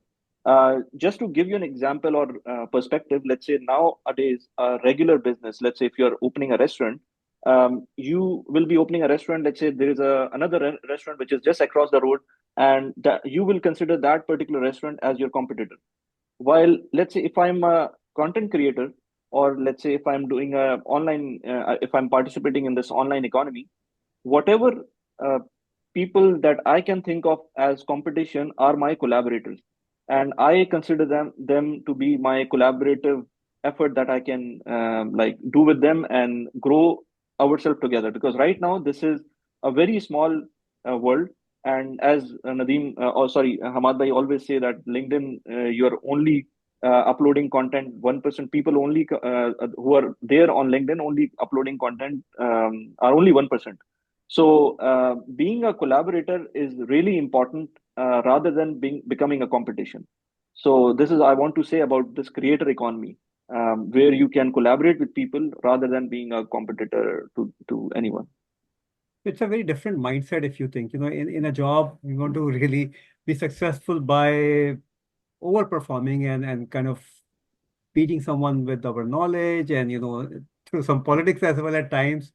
Just to give you an example or perspective, let's say nowadays a regular business, let's say if you're opening a restaurant, you will be opening a restaurant. Let's say there is another restaurant which is just across the road, and you will consider that particular restaurant as your competitor. While, let's say, if I'm a content creator, or let's say if I'm doing a online, if I'm participating in this online economy, whatever uh, people that I can think of as competition are my collaborators, and I consider them to be my collaborative effort that I can like do with them and grow ourselves together. Because right now this is a very small world, and as Nadeem, or sorry, Hamad bhai always say that LinkedIn, you're only uploading content. 1% people only who are there on LinkedIn only uploading content are only 1%. So being a collaborator is really important, rather than becoming a competition. So this is I want to say about this creator economy, where you can collaborate with people rather than being a competitor to anyone. It's a very different mindset if you think, in a job, we want to really be successful by overperforming and kind of beating someone with our knowledge and, through some politics as well at times.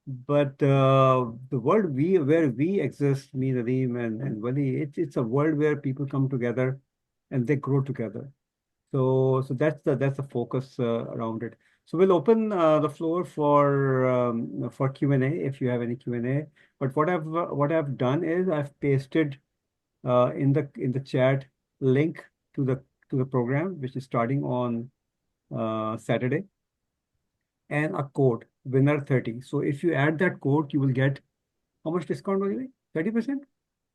But the world where we exist, me, Nadeem, and Wali, it's a world where people come together and they grow together. So that's the focus around it. So we'll open the floor for Q&A if you have any Q&A. But what I've done is I've pasted in the chat link to the program, which is starting on Saturday, and a code winner 30. So if you add that code, you will get how much discount, by the way? 30%?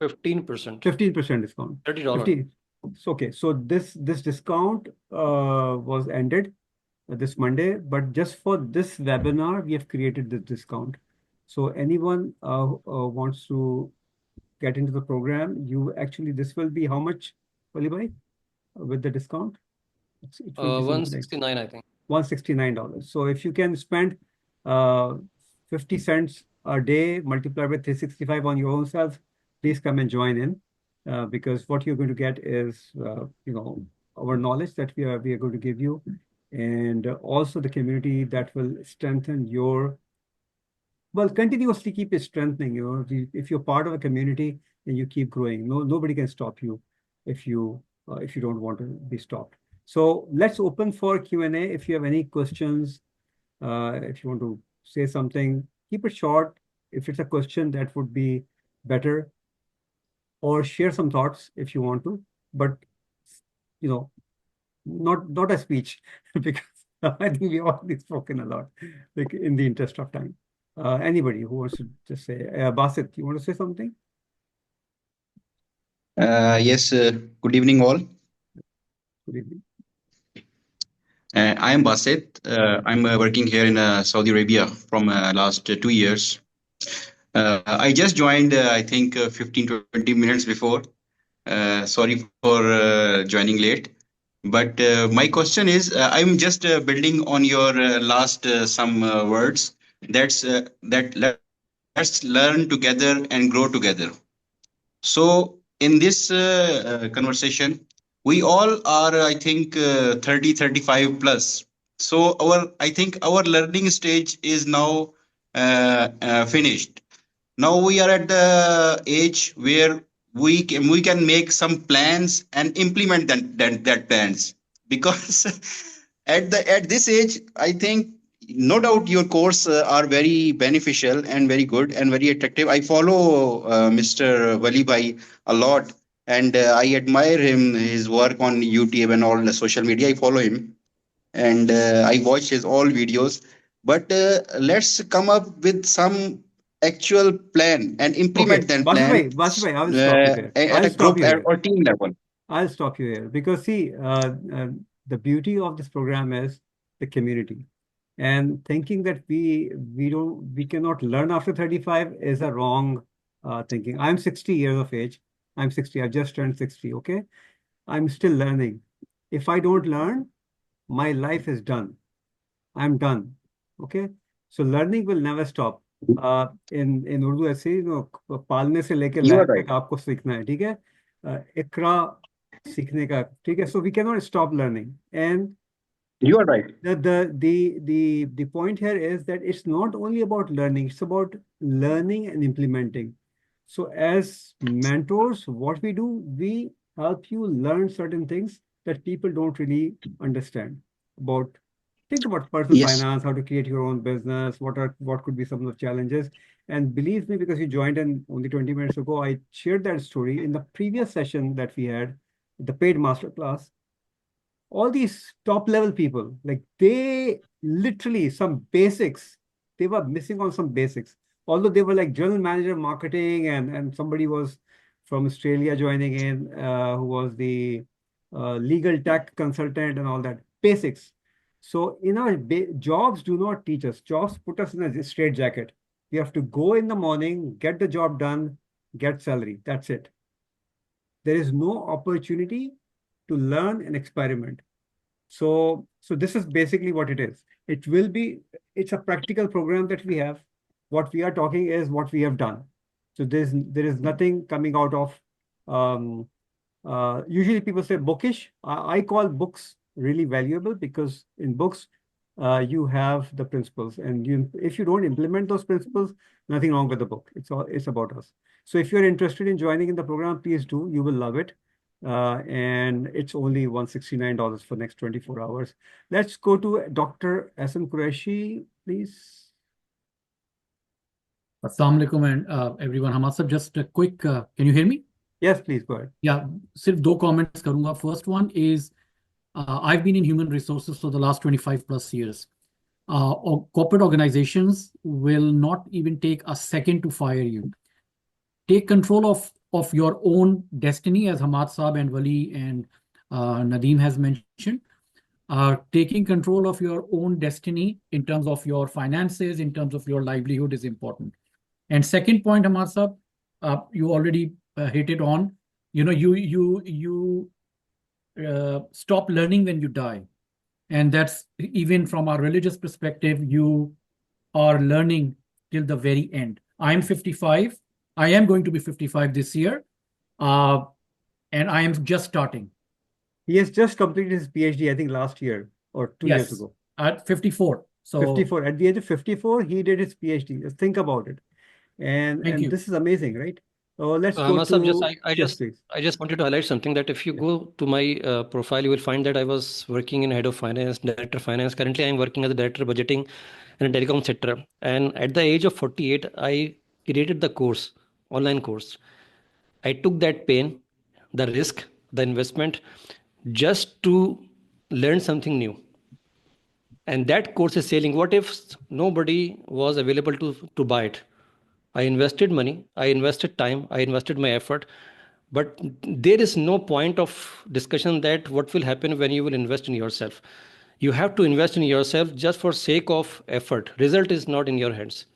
15%. 15% discount. $30. 15. So, okay. So this discount was ended this Monday, but just for this webinar, we have created this discount. So anyone wants to get into the program, this will be how much, Wali bhai, with the discount? It will be something like 169, I think. $169. So if you can spend uh, 50 cents a day multiplied by 365 on your own self, please come and join in, because what you're going to get is our knowledge that we are going to give you, and also the community that will strengthen your, well, continuously keep it strengthening. If you're part of a community, then you keep growing. Nobody can stop you if you don't want to be stopped. So let's open for Q&A. If you have any questions, if you want to say something, keep it short. If it's a question, that would be better, or share some thoughts if you want to, but you know, not a speech because I think we already spoken a lot, like in the interest of time. Anybody who wants to just say, Basit, you want to say something? Yes, good evening, all. Good evening. I am Basit. I'm working here in Saudi Arabia from last 2 years. I just joined, I think, 15 to 20 minutes before. Sorry for joining late. But my question is, I'm just building on your last some words. Let's learn together and grow together. So in this conversation, we all are, I think, 30, 35 plus. So I think our learning stage is now finished. Now we are at the age where we can make some plans and implement that plans, because at this age, I think no doubt your course are very beneficial and very good and very attractive. I follow Mr. Wali Bhai a lot, and I admire him, his work on YouTube and all the social media. I follow him, and I watch his all videos. But let's come up with some actual plan and Okay, implement that plan Basit bhai, I will stop you here. at I'll a stop group you here. or team level. I'll stop you here because see, the beauty of this program is the community, and thinking that we cannot learn after 35 is a wrong thinking. I'm 60 years of age. I'm 60. I've just turned 60. Okay, I'm still learning. If I don't learn, my life is done. I'm done. Okay, so learning will never stop. In Urdu ऐसे ही पालने से लेके You are लहद right. तक आपको सीखना है, ठीक है? इकरा सीखने का, ठीक है? So we cannot stop learning. And You are right. the point here is that it's not only about learning, it's about learning and implementing. So as mentors, what we do, we help you learn certain things that people don't really understand about. Think about personal Yes. finance, how to create your own business, what could be some of the challenges. And believe me, because you joined in only 20 minutes ago, I shared that story in the previous session that we had, the paid masterclass. All these top level people, like they literally some basics, they were missing on some basics. Although they were like general manager marketing, and somebody was from Australia joining in, who was the legal tech consultant and all that basics. So in our jobs do not teach us. Jobs put us in a straight jacket. We have to go in the morning, get the job done, get salary. That's it. There is no opportunity to learn and experiment. So this is basically what it is. It's a practical program that we have. What we are talking is what we have done. So there is nothing coming out of, usually people say bookish. I call books really valuable because in books, you have the principles, and if you don't implement those principles, nothing wrong with the book. It's about us. So if you're interested in joining in the program, please do. You will love it. And it's only $169 for next 24 hours. Let's go to Dr. Hassan Qureshi, please. Assalamu alaikum and everyone. Hamad sir, just a quick, can you hear me? Yes, please go ahead. Yeah, सिर्फ दो comments करूँगा. First one is, I've been in human resources for the last 25 plus years. Corporate organizations will not even take a second to fire you. Take control of your own destiny, as Hamad Saab and Wali and Nadeem has mentioned. Taking control of your own destiny in terms of your finances, in terms of your livelihood is important. And second point, Hamad Saab, you already hit it on. You stop learning when you die. And that's even from our religious perspective, you are learning till the very end. I'm 55. I am going to be 55 this year. And I am just starting. He has just completed his PhD, I think, last year. or 2 years Yes, ago? at 54. So 54. At the age of 54, he did his PhD. Just think about it. thank And you. this is amazing, right? So let's go Masab, to, yes, please. I just wanted to highlight something that if you Yeah. go to my profile, you will find that I was working in head of finance, director of finance. Currently, I'm working as a director of budgeting in a telecom sector. And at the age of 48, I created the course, online course. I took that pain, the risk, the investment, just to learn something new. And that course is selling. What if nobody was available to buy it? I invested money, I invested time, I invested my effort, but there is no point of discussion that what will happen when you will invest in yourself. You have to invest in yourself just for sake of effort. Result is not in your hands.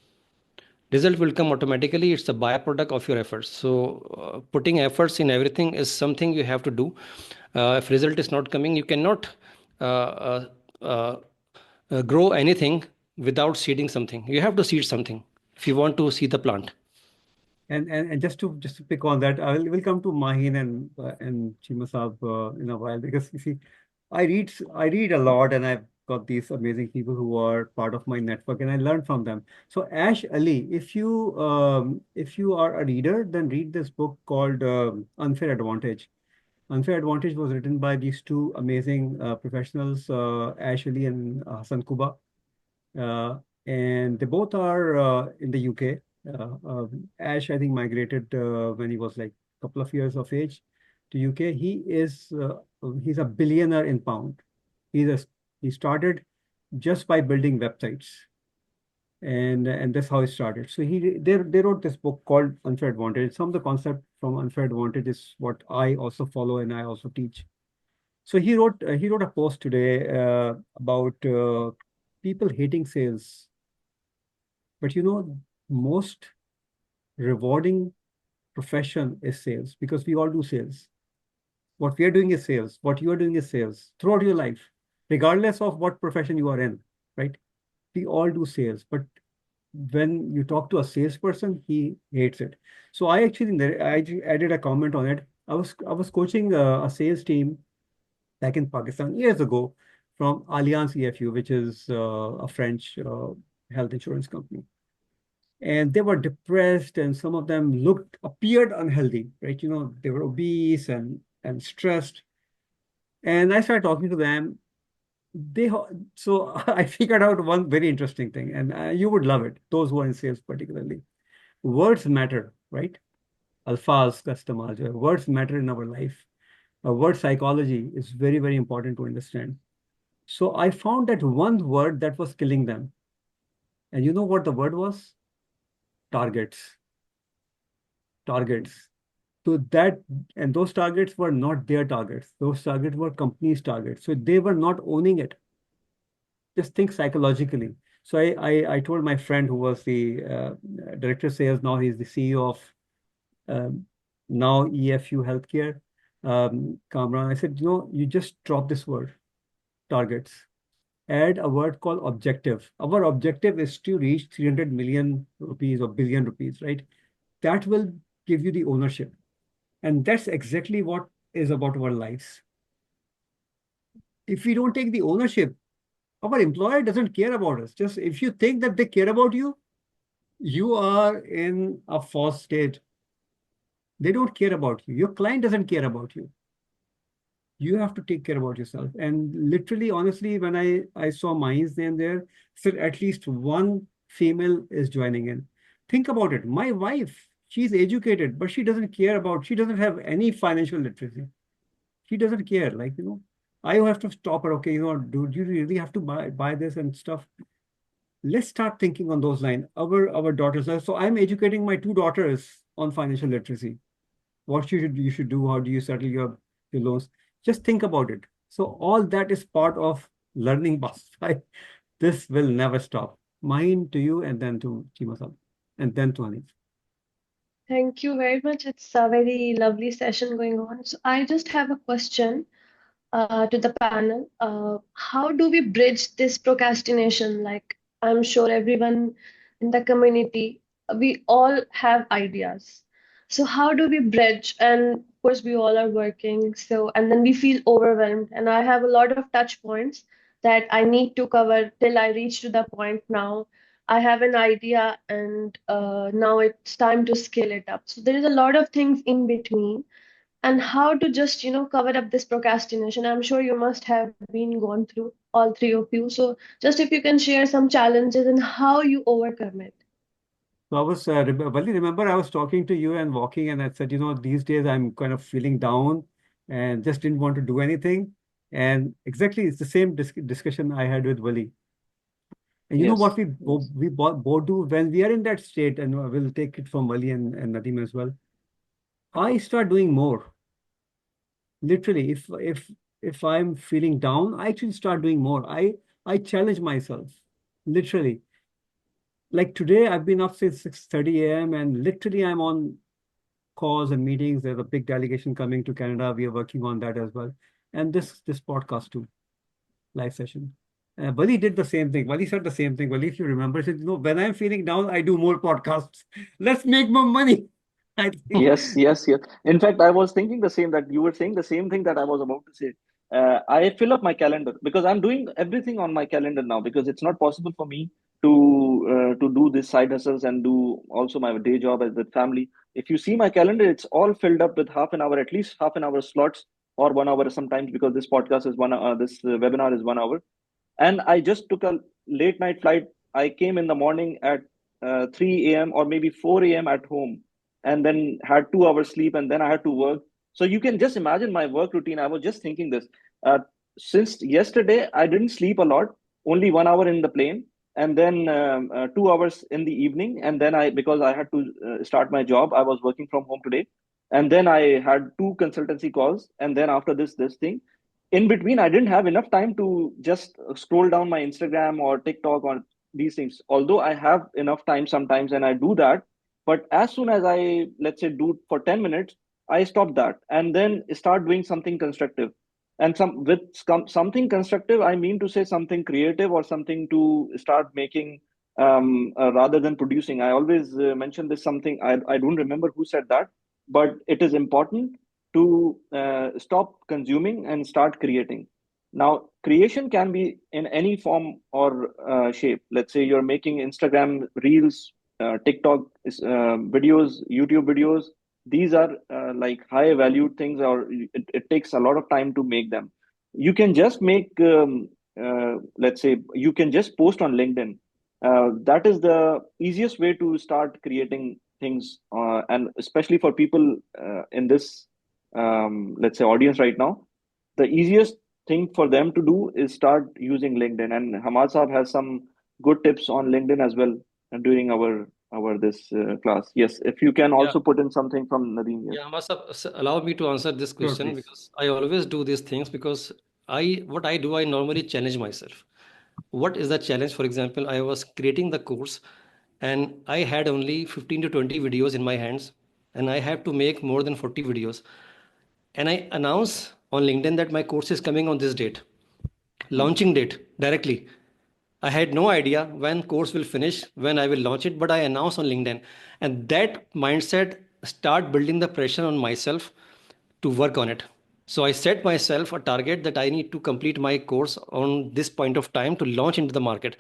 Result will come automatically. It's a byproduct of your efforts. So putting efforts in everything is something you have to do. If result is not coming, you cannot uh, uh, uh, grow anything without seeding something. You have to seed something if you want to see the plant. And just to pick on that, we'll come to Mahin and Chima Saab in a while, because you see, I read a lot, and I've got these amazing people who are part of my network, and I learn from them. So Ash Ali, if you are a reader, then read this book called Unfair Advantage. Unfair Advantage was written by these two amazing professionals, Ash Ali and Hassan Kuba. Uh, and they both are in the UK. Ash, I think, migrated when he was like a couple of years of age to UK. He's a billionaire in pound. He's a, he started just by building websites, and that's how he started. So they wrote this book called Unfair Advantage. Some of the concept from Unfair Advantage is what I also follow and I also teach. So he wrote a post today about people hating sales. But most rewarding profession is sales, because we all do sales. What we are doing is sales. What you are doing is sales throughout your life, regardless of what profession you are in, right? We all do sales. But when you talk to a salesperson, he hates it. So I added a comment on it. I was coaching a sales team back in Pakistan years ago from Allianz EFU, which is a French health insurance company. And they were depressed, and some of them appeared unhealthy, right? They were obese and stressed. And I started talking to them. So I figured out one very interesting thing, and you would love it, those who are in sales particularly. Words matter, right? Alphas, customers, words matter in our life. Word psychology is very, very important to understand. So I found that one word that was killing them. And you know what the word was? Targets. Targets. So and those targets were not their targets. Those targets were company's targets. So they were not owning it. Just think psychologically. So I told my friend who was the director of sales, now he's the CEO of um, now EFU Healthcare, Kamran. I said, you just drop this word, targets. Add a word called objective. Our objective is to reach 300 million rupees or billion rupees, right? That will give you the ownership. And that's exactly what is about our lives. If we don't take the ownership, our employer doesn't care about us. Just if you think that they care about you, you are in a false state. They don't care about you. Your client doesn't care about you. You have to take care about yourself. And literally, honestly, when I saw Mahin's name there, said at least one female is joining in. Think about it. My wife, she's educated, but she doesn't have any financial literacy. She doesn't care. Like, I have to stop her. Okay, do you really have to buy this and stuff? Let's start thinking on those lines. Our daughters. So I'm educating my two daughters on financial literacy. What you should do, how do you settle your loans? Just think about it. So all that is part of learning bus. This will never stop. Mine to you, and then to Chima-san, and then to Hanif. Thank you very much. It's a very lovely session going on. So I just have a question to the panel. How do we bridge this procrastination? Like, I'm sure everyone in the community, we all have ideas. So how do we bridge? And of course, we all are working. So, and then we feel overwhelmed. And I have a lot of touch points that I need to cover till I reach to the point. Now I have an idea, and now it's time to scale it up. So there is a lot of things in between, and how to just cover up this procrastination. I'm sure you must have been gone through, all three of you. So just if you can share some challenges and how you overcome it. So I was, Vali, remember I was talking to you and walking, and I said, these days I'm kind of feeling down and just didn't want to do anything. And exactly, it's the same discussion I had with Vali. And you know what Yes. we both do when we are in that state, and we'll take it from Vali and Nadeem as well. I start doing more. Literally, if I'm feeling down, I actually start doing more. I challenge myself. Literally. Like today, I've been up since 6:30 a.m. and literally I'm on calls and meetings. There's a big delegation coming to Canada. We are working on that as well. And this podcast too, live session. Wali did the same thing. Wali said the same thing. Wali, if you remember, said, when I'm feeling down, I do more podcasts. Let's make more money. I think. Yes, yes, yes. In fact, I was thinking the same, that you were saying the same thing that I was about to say. I fill up my calendar because I'm doing everything on my calendar now, because it's not possible for me to do this side hustles and do also my day job as with family. If you see my calendar, it's all filled up with half an hour, at least half an hour slots, or 1 hour sometimes, because this podcast is this webinar is 1 hour. And I just took a late night flight. I came in the morning at 3 a.m. or maybe 4 a.m. at home, and then had 2 hours sleep, and then I had to work. So you can just imagine my work routine. I was just thinking this. Uh, since yesterday, I didn't sleep a lot, only 1 hour in the plane, and then 2 hours in the evening. And then because I had to start my job, I was working from home today. And then I had two consultancy calls. And then after this thing, in between, I didn't have enough time to just scroll down my Instagram or TikTok or these things, although I have enough time sometimes and I do that. But as soon as I, let's say, do it for 10 minutes, I stop that and then start doing something constructive. And something constructive, I mean to say something creative or something to start making, rather than producing. I always mention this something, I don't remember who said that, but it is important to stop consuming and start creating. Now, creation can be in any form or shape. Let's say you're making Instagram reels, TikTok videos, YouTube videos. These are like high valued things, or it takes a lot of time to make them. You can just make, let's say, you can just post on LinkedIn. That is the easiest way to start creating things, and especially for people in this, let's say, audience right now, the easiest thing for them to do is start using LinkedIn. And Hamad Saab has some good tips on LinkedIn as well during our this class. Yes, if you can Yeah, also put in something from Nadeem. Yes. yeah, Masa, allow me to answer this Sure, question please. because I always do these things because what I do, I normally challenge myself. What is the challenge? For example, I was creating the course and I had only 15 to 20 videos in my hands and I have to make more than 40 videos. And I announce on LinkedIn that my course is coming on this date, Hmm. launching date directly. I had no idea when course will finish, when I will launch it, but I announce on LinkedIn. And that mindset start building the pressure on myself to work on it. So I set myself a target that I need to complete my course on this point of time to launch into the market.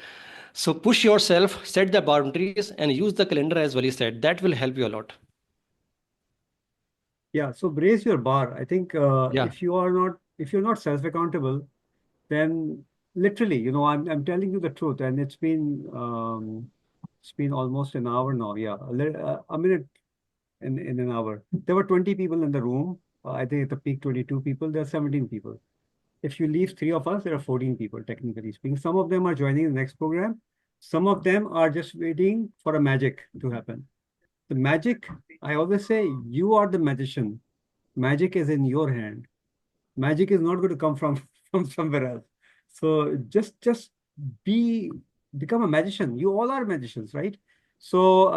So push yourself, set the boundaries, and use the calendar as Wally said. That will help you a lot. Yeah, so raise your bar. I think Yeah. if you're not self-accountable, then literally, I'm telling you the truth, and it's been almost an hour now. Yeah, a minute in an hour. There were 20 people in the room. I think at the peak 22 people. There are 17 people. If you leave three of us, there are 14 people, technically speaking. Some of them are joining the next program. Some of them are just waiting for a magic to happen. The magic, I always say, you are the magician. Magic is in your hand. Magic is not going to come from from somewhere else. So just be become a magician. You all are magicians, right? So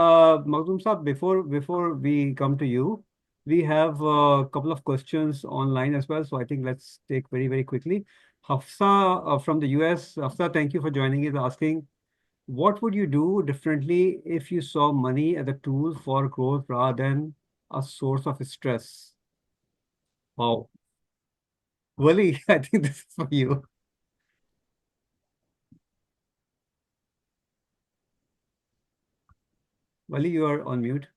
Makhdoom Saab, before we come to you, we have a couple of questions online as well. So I think let's take very quickly. Hafsa from the US. Hafsa, thank you for joining. Is asking, what would you do differently if you saw money as a tool for growth rather than a source of stress? Wow. Wally, I think this is for you. Wally, you are on mute.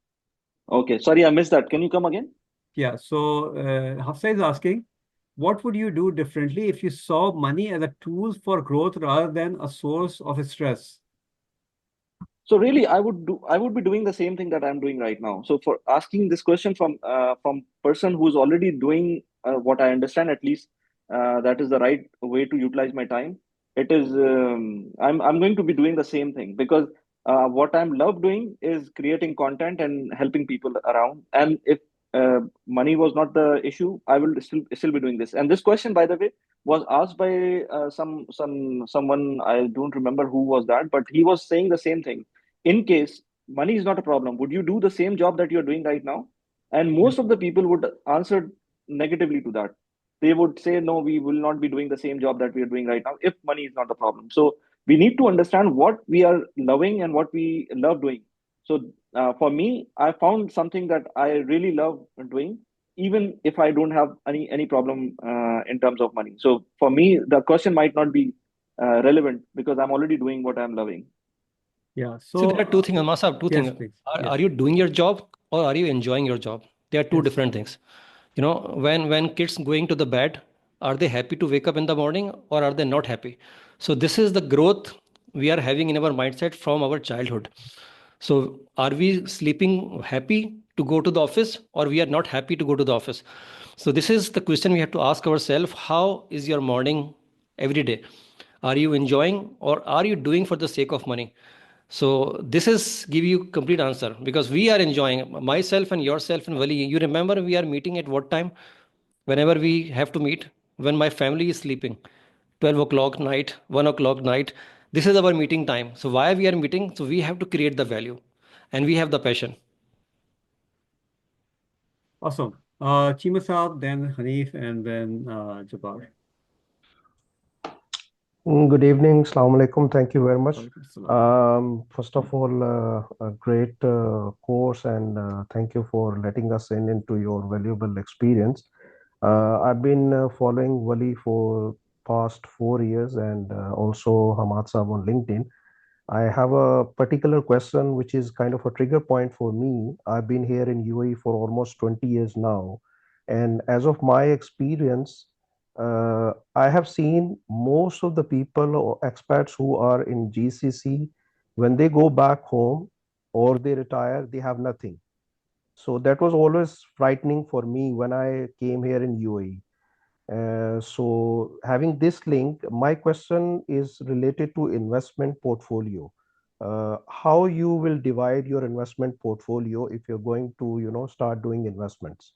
Okay, sorry, I missed that. Can you come again? Yeah. So Hafsa is asking, what would you do differently if you saw money as a tool for growth rather than a source of stress? So really, I would be doing the same thing that I'm doing right now. So for asking this question from person who's already doing what I understand, at least that is the right way to utilize my time. It is I'm going to be doing the same thing because what I'm love doing is creating content and helping people around. And if money was not the issue, I will still be doing this. And this question, by the way, was asked by someone. I don't remember who was that, but he was saying the same thing. In case money is not a problem, would you do the same job that you're doing right now? And Yeah. most of the people would answer negatively to that. They would say, no, we will not be doing the same job that we are doing right now if money is not the problem. So we need to understand what we are loving and what we love doing. So for me, I found something that I really love doing, even if I don't have any problem in terms of money. So for me, the question might not be relevant because I'm already doing what I'm loving. Yeah. So there So are two things, Amasa, two yes, things. please. Are, Yes. are you doing your job or are you enjoying your job? They are two Yes. different things. You know, when kids going to the bed, are they happy to wake up in the morning or are they not happy? So this is the growth we are having in our mindset from our childhood. So are we sleeping happy to go to the office or we are not happy to go to the office? So this is the question we have to ask ourselves. How is your morning every day? Are you enjoying or are you doing for the sake of money? So this is give you complete answer because we are enjoying myself and yourself and Wali. You remember we are meeting at what time? Whenever we have to meet, when my family is sleeping, 12 o'clock night, 1 o'clock night. This is our meeting time. So why we are meeting? So we have to create the value and we have the passion. Awesome. Chima Saab, then Hanif, and then Jabbar. Good evening. Assalamu alaikum. Thank you very much. Walaikum salam. First of all, a great course, and thank you for letting us in into your valuable experience. I've been following Wali for past 4 years and also Hamad Saab on LinkedIn. I have a particular question which is kind of a trigger point for me. I've been here in UAE for almost 20 years now. And as of my experience, I have seen most of the people or expats who are in GCC, when they go back home or they retire, they have nothing. So that was always frightening for me when I came here in UAE. So having this link, my question is related to investment portfolio. How you will divide your investment portfolio if you're going to, start doing investments?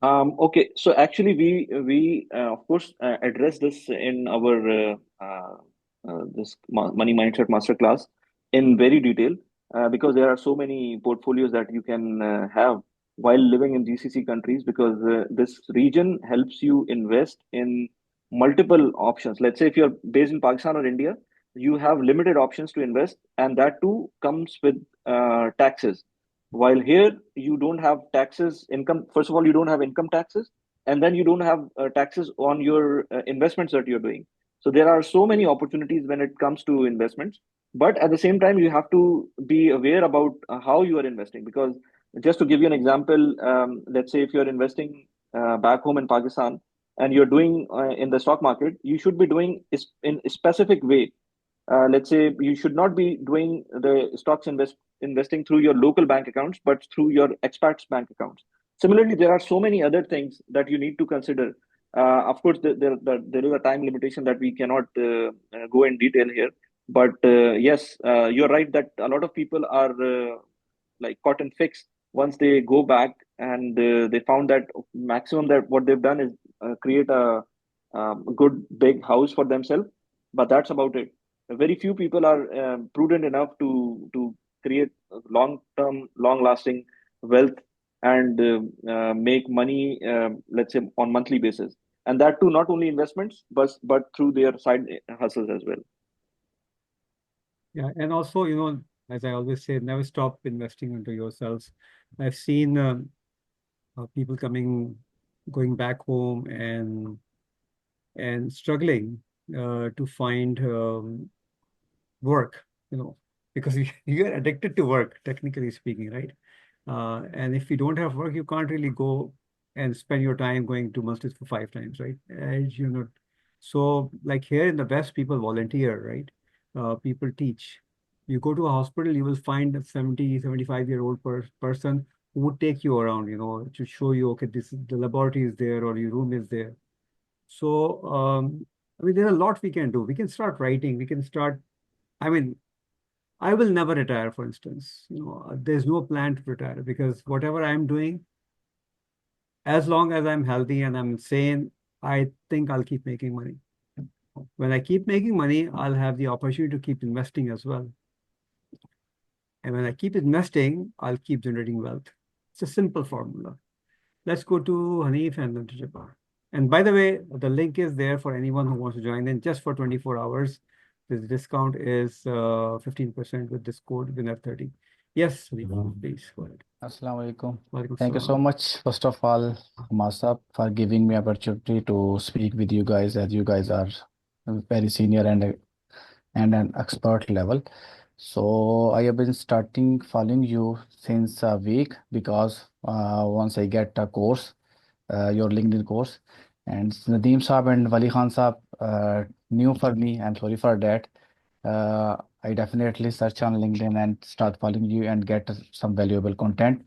Okay, so actually, we of course address this in our this Money Mindset Masterclass in very detail because there are so many portfolios that you can have while living in GCC countries because this region helps you invest in multiple options. Let's say if you're based in Pakistan or India, you have limited options to invest, and that too comes with taxes. While here you don't have taxes, income. First of all, you don't have income taxes, and then you don't have taxes on your investments that you're doing. So there are so many opportunities when it comes to investments. But at the same time, you have to be aware about how you are investing. Because just to give you an example, let's say if you're investing back home in Pakistan and you're doing in the stock market, you should be doing in a specific way. Let's say you should not be doing the investing through your local bank accounts, but through your expats bank accounts. Similarly, there are so many other things that you need to consider. Of course, there is a time limitation that we cannot go in detail here. But yes, you're right that a lot of people are like caught and fixed once they go back and they found that maximum that what they've done is create a good big house for themselves, but that's about it. Very few people are prudent enough to create long term, long lasting wealth and make money, let's say on monthly basis, and that too not only investments but through their side hustles as well. Yeah, and also, as I always say, never stop investing into yourselves. I've seen people going back home and struggling to find work because you're addicted to work, technically speaking, right? And if you don't have work, you can't really go and spend your time going to masjid for 5 times, right? As you know, so like here in the West, people volunteer, right? People teach. You go to a hospital, you will find a 70, 75-year-old person who would take you around, to show you, okay, the laboratory is there or your room is there. So, I mean, there are a lot we can do. We can start writing. We can start, I mean, I will never retire, for instance. There's no plan to retire because whatever I'm doing, as long as I'm healthy and I'm sane, I think I'll keep making money. When I keep making money, I'll have the opportunity to keep investing as well. And when I keep investing, I'll keep generating wealth. It's a simple formula. Let's go to Hanif and then to Jabbar. And by the way, the link is there for anyone who wants to join in just for 24 hours. The discount is 15% with this code winner30. Yes, Hanif, please go ahead. Assalamu alaikum. Walaikum Thank you so salam. much, first of all, Masab, for giving me opportunity to speak with you guys, as you guys are very senior and an expert level. So I have been starting following you since a week because once I get a course, your LinkedIn course, and Nadeem Saab and Wali Khan Saab new for me. I'm sorry for that. I definitely search on LinkedIn and start following you and get some valuable content.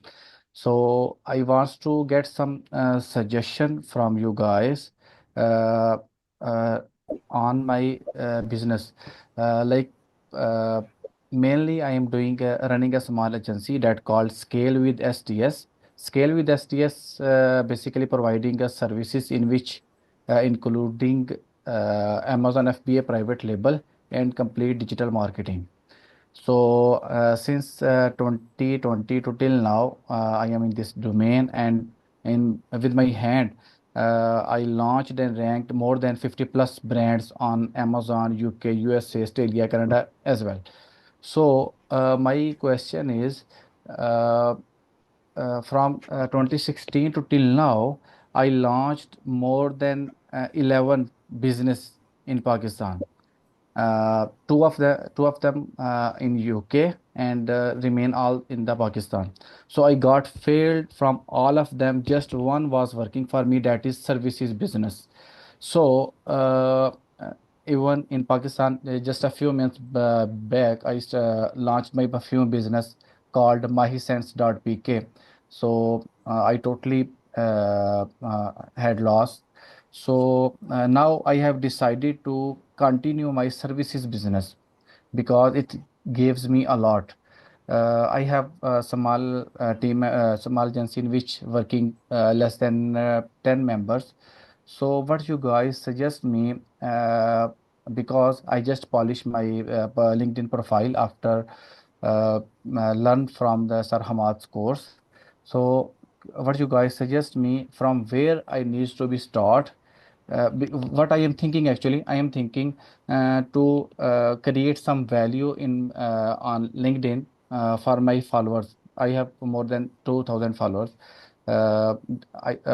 So I want to get some suggestion from you guys uh, uh, on my business. Like mainly I am doing running a small agency that called Scale with STS. Scale with STS basically providing us services in which including Amazon FBA private label and complete digital marketing. So since 2020 to till now, I am in this domain, and in with my hand, I launched and ranked more than 50 plus brands on Amazon, UK, USA, Australia, Canada as well. So my question is, uh, from 2016 to till now, I launched more than 11 business in Pakistan. Two of them in UK and remain all in the Pakistan. So I got failed from all of them. Just one was working for me, that is services business. So even in Pakistan, just a few months back, I launched my perfume business called mahisense.pk. So I totally had lost. So now I have decided to continue my services business because it gives me a lot. I have a small team, small agency in which working less than 10 members. So what you guys suggest me, because I just polish my LinkedIn profile after learn from the Sir Hamad's course. So what you guys suggest me from where I needs to be start. What I am thinking, actually, I am thinking to create some value in on LinkedIn for my followers. I have more than 2,000 followers. Uh,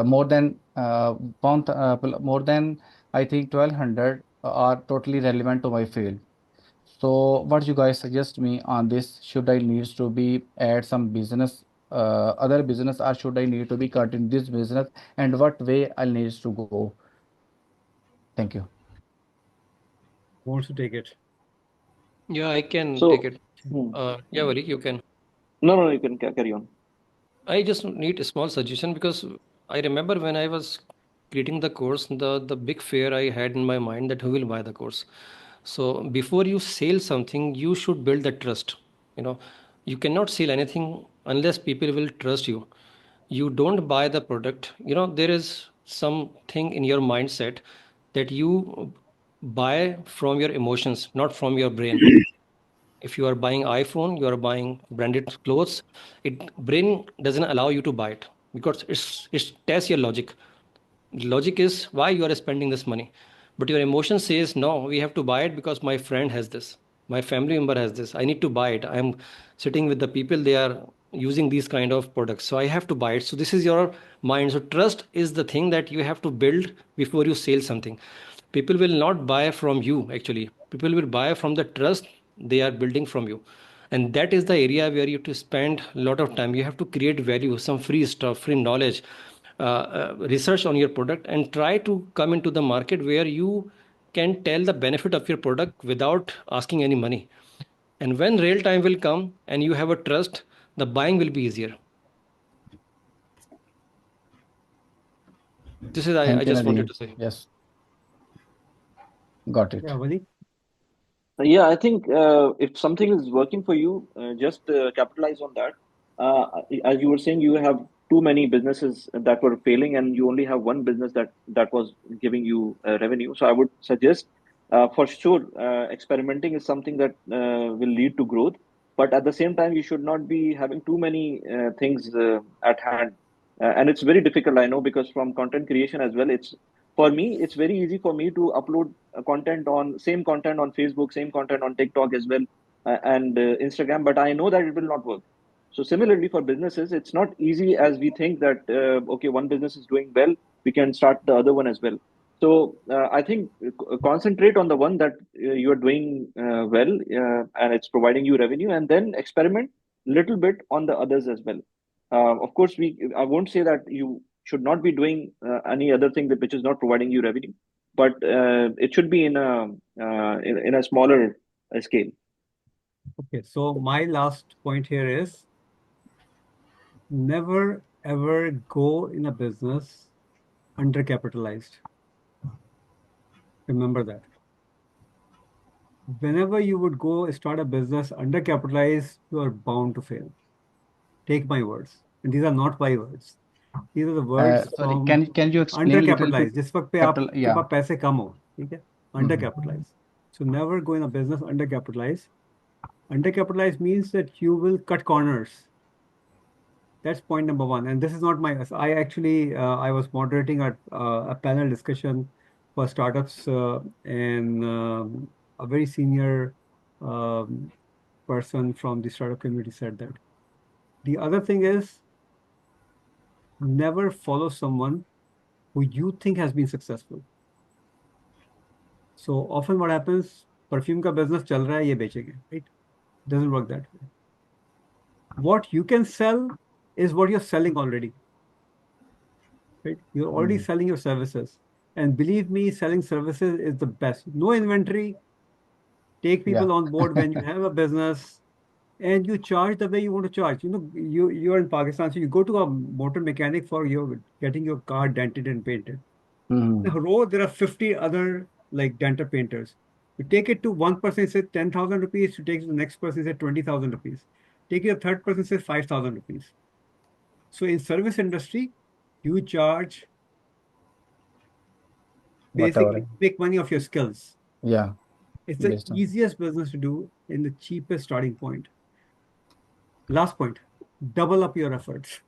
more than more than I think 1,200 are totally relevant to my field. So what you guys suggest me on this? Should I needs to be add some business, other business, or should I need to be cut in this business? And what way I needs to go? Thank you. Who wants to take it? Yeah, I can take So, it. hmm. Yeah, Wali, you can. No, you can carry on. I just need a small suggestion because I remember when I was creating the course, the big fear I had in my mind that who will buy the course. So before you sell something, you should build the trust. You know, you cannot sell anything unless people will trust you. You don't buy the product. There is something in your mindset that you buy from your emotions, not from your brain. If you are buying iPhone, you are buying branded clothes, it brain doesn't allow you to buy it because it's tests your logic. Logic is why you are spending this money, but your emotion says no, we have to buy it because my friend has this, my family member has this, I need to buy it, I'm sitting with the people, they are using these kind of products, so I have to buy it. So this is your mind. So trust is the thing that you have to build before you sell something. People will not buy from you, actually people will buy from the trust they are building from you. And that is the area where you have to spend a lot of time. You have to create value, some free stuff, free knowledge, research on your product, and try to come into the market where you can tell the benefit of your product without asking any money. And when real time will come and you have a trust, the buying will be easier. This is I Thank you, just wanted Nadeem. to say. Yes, got it. Yeah, Wali? Yeah, I think if something is working for you, just capitalize on that. As you were saying, you have too many businesses that were failing, and you only have one business that was giving you revenue. So I would suggest, for sure, experimenting is something that will lead to growth. But at the same time, you should not be having too many things at hand. And it's very difficult, I know, because from content creation as well, it's very easy for me to upload content on Facebook, same content on TikTok as well, and Instagram, but I know that it will not work. So similarly for businesses, it's not easy as we think that okay, one business is doing well, we can start the other one as well. So I think concentrate on the one that you are doing well, and it's providing you revenue, and then experiment little bit on the others as well. Of course, I won't say that you should not be doing any other thing which is not providing you revenue, but it should be in a smaller scale. Okay, so my last point here is never ever go in a business undercapitalized. Remember that. Whenever you would go start a business undercapitalized, you are bound to fail. Take my words. And these are not my words. These are the words Sorry, from can you explain little bit? undercapitalized. जिस वक्त पे Capital, आपके yeah. पास पैसे कम हो, ठीक है? Undercapitalized. So never go in a business undercapitalized. Undercapitalized means that you will cut corners. That's point number one. And this is not my, I actually, I was moderating a panel discussion for startups, and a very senior person from the startup community said that. The other thing is never follow someone who you think has been successful. So often what happens, perfume का business चल रहा है, ये बेचेंगे, right? Doesn't work that way. What you can sell is what you're selling already. Right? You're already selling your services. And believe me, selling services is the best. No inventory. Take Yeah. people on board when you have a business, and you charge the way you want to charge. You know, you're in Pakistan, so you go to a motor mechanic for your getting your car dented and painted. In the road, there are 50 other like denter painters. You take it to one person, say 10,000 rupees. You take it to the next person, say 20,000 rupees. Take it to the third person, say 5,000 rupees. So in service industry, you charge Whatever. basically make money off your skills. Yeah. It's the Based on. easiest business to do in the cheapest starting point. Last point, double up your efforts.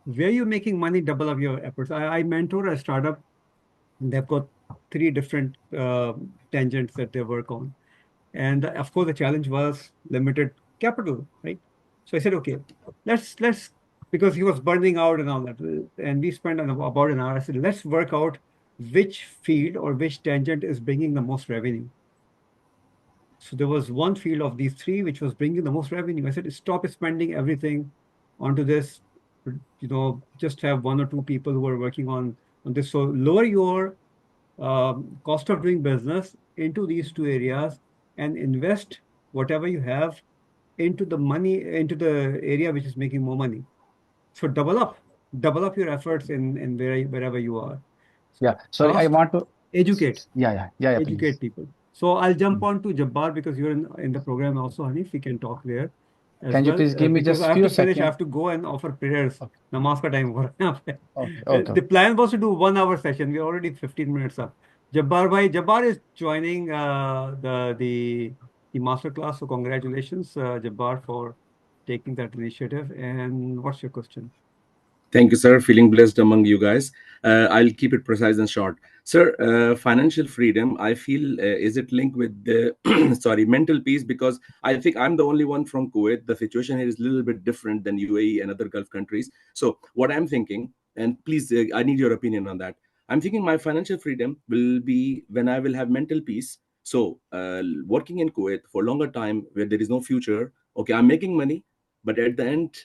Where you're making money, double up your efforts. I mentor a startup. They've got 3 different tangents that they work on. And of course, the challenge was limited capital, right? So I said, okay, let's because he was burning out and all that, and we spent about an hour. I said, let's work out which field or which tangent is bringing the most revenue. So there was one field of these 3 which was bringing the most revenue. I said, stop spending everything onto this. You know, just have 1 or 2 people who are working on this. So lower your cost of doing business into these 2 areas and invest whatever you have into the area which is making more money. So double up your efforts in wherever you are. So Yeah. Sorry, I want to. educate Yeah. educate Please. people. So I'll jump on to Jabbar because you're in the program also, Hanif. We can talk there as Can you well. please give me Because just I have few to finish, I seconds? have to go and offer prayers. Okay. Namaz ka time ho raha hai yahan pe. Okay. The plan was to do 1 hour session. We're already 15 minutes up. Jabbar is joining the masterclass. So congratulations, Jabbar, for taking that initiative. And what's your question? Thank you, sir. Feeling blessed among you guys. I'll keep it precise and short. Sir, financial freedom, I feel, is it linked with the, sorry, mental peace? Because I think I'm the only one from Kuwait. The situation here is a little bit different than UAE and other Gulf countries. So what I'm thinking, and please, I need your opinion on that. I'm thinking my financial freedom will be when I will have mental peace, So working in Kuwait for longer time where there is no future, okay, I'm making money, but at the end,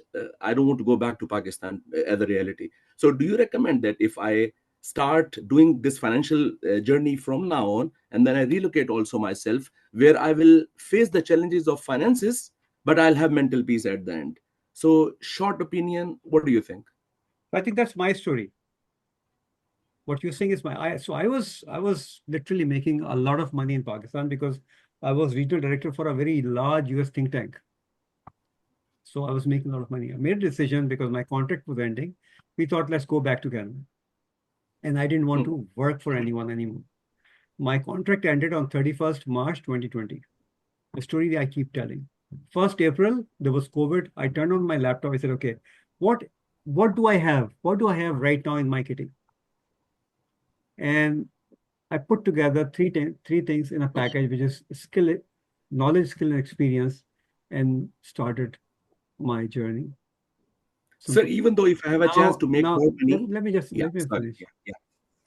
I don't want to go back to Pakistan as a reality. So do you recommend that if I start doing this financial journey from now on, and then I relocate also myself, where I will face the challenges of finances, but I'll have mental peace at the end? So short opinion, what do you think? I think that's my story. What you're saying is so I was literally making a lot of money in Pakistan because I was regional director for a very large US think tank. So I was making a lot of money. I made a decision because my contract was ending. We thought, let's go back to Canada. And I didn't want to work for anyone anymore. My contract ended on 31st March 2020. The story that I keep telling. 1st April, there was COVID. I turned on my laptop. I said, okay, what do I have? What do I have right now in my kitty? And I put together three things in a package, which is skill, knowledge, skill, and experience, and started my journey. Sir, even though if I have a chance to make more money, let me sorry, finish.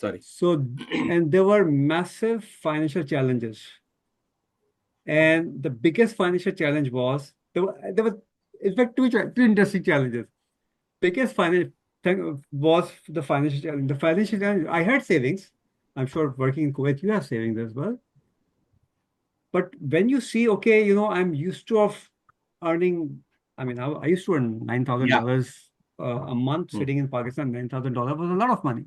Sorry. So, and there were massive financial challenges. And the biggest financial challenge was, there was in fact, two interesting challenges. Biggest financial thing was the financial challenge. The financial challenge, I had savings. I'm sure working in Kuwait, you have savings as well. But when you see, okay, I'm used to earning, I mean, I used to earn $9,000 a month sitting in Pakistan. $9,000 was a lot of money.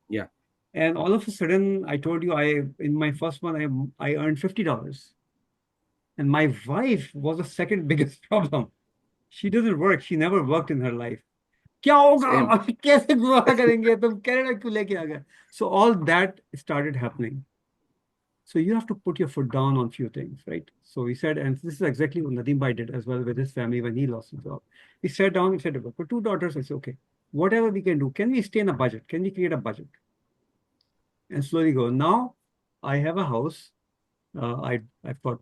Yeah. And all of a sudden, I told you, in my first month, I earned $50. And my wife was the second biggest problem. She doesn't work. She never worked in her life. क्या होगा? कैसे गुजारा करेंगे? तुम Canada क्यों लेके आ गए? So all that started happening. So you have to put your foot down on few things, right? So we said, and this is exactly what Nadeem Bhai did as well with his family when he lost his job. He sat down and said, for 2 daughters, I said, okay, whatever we can do, can we stay in a budget? Can we create a budget? And slowly go. Now I have a house. I've got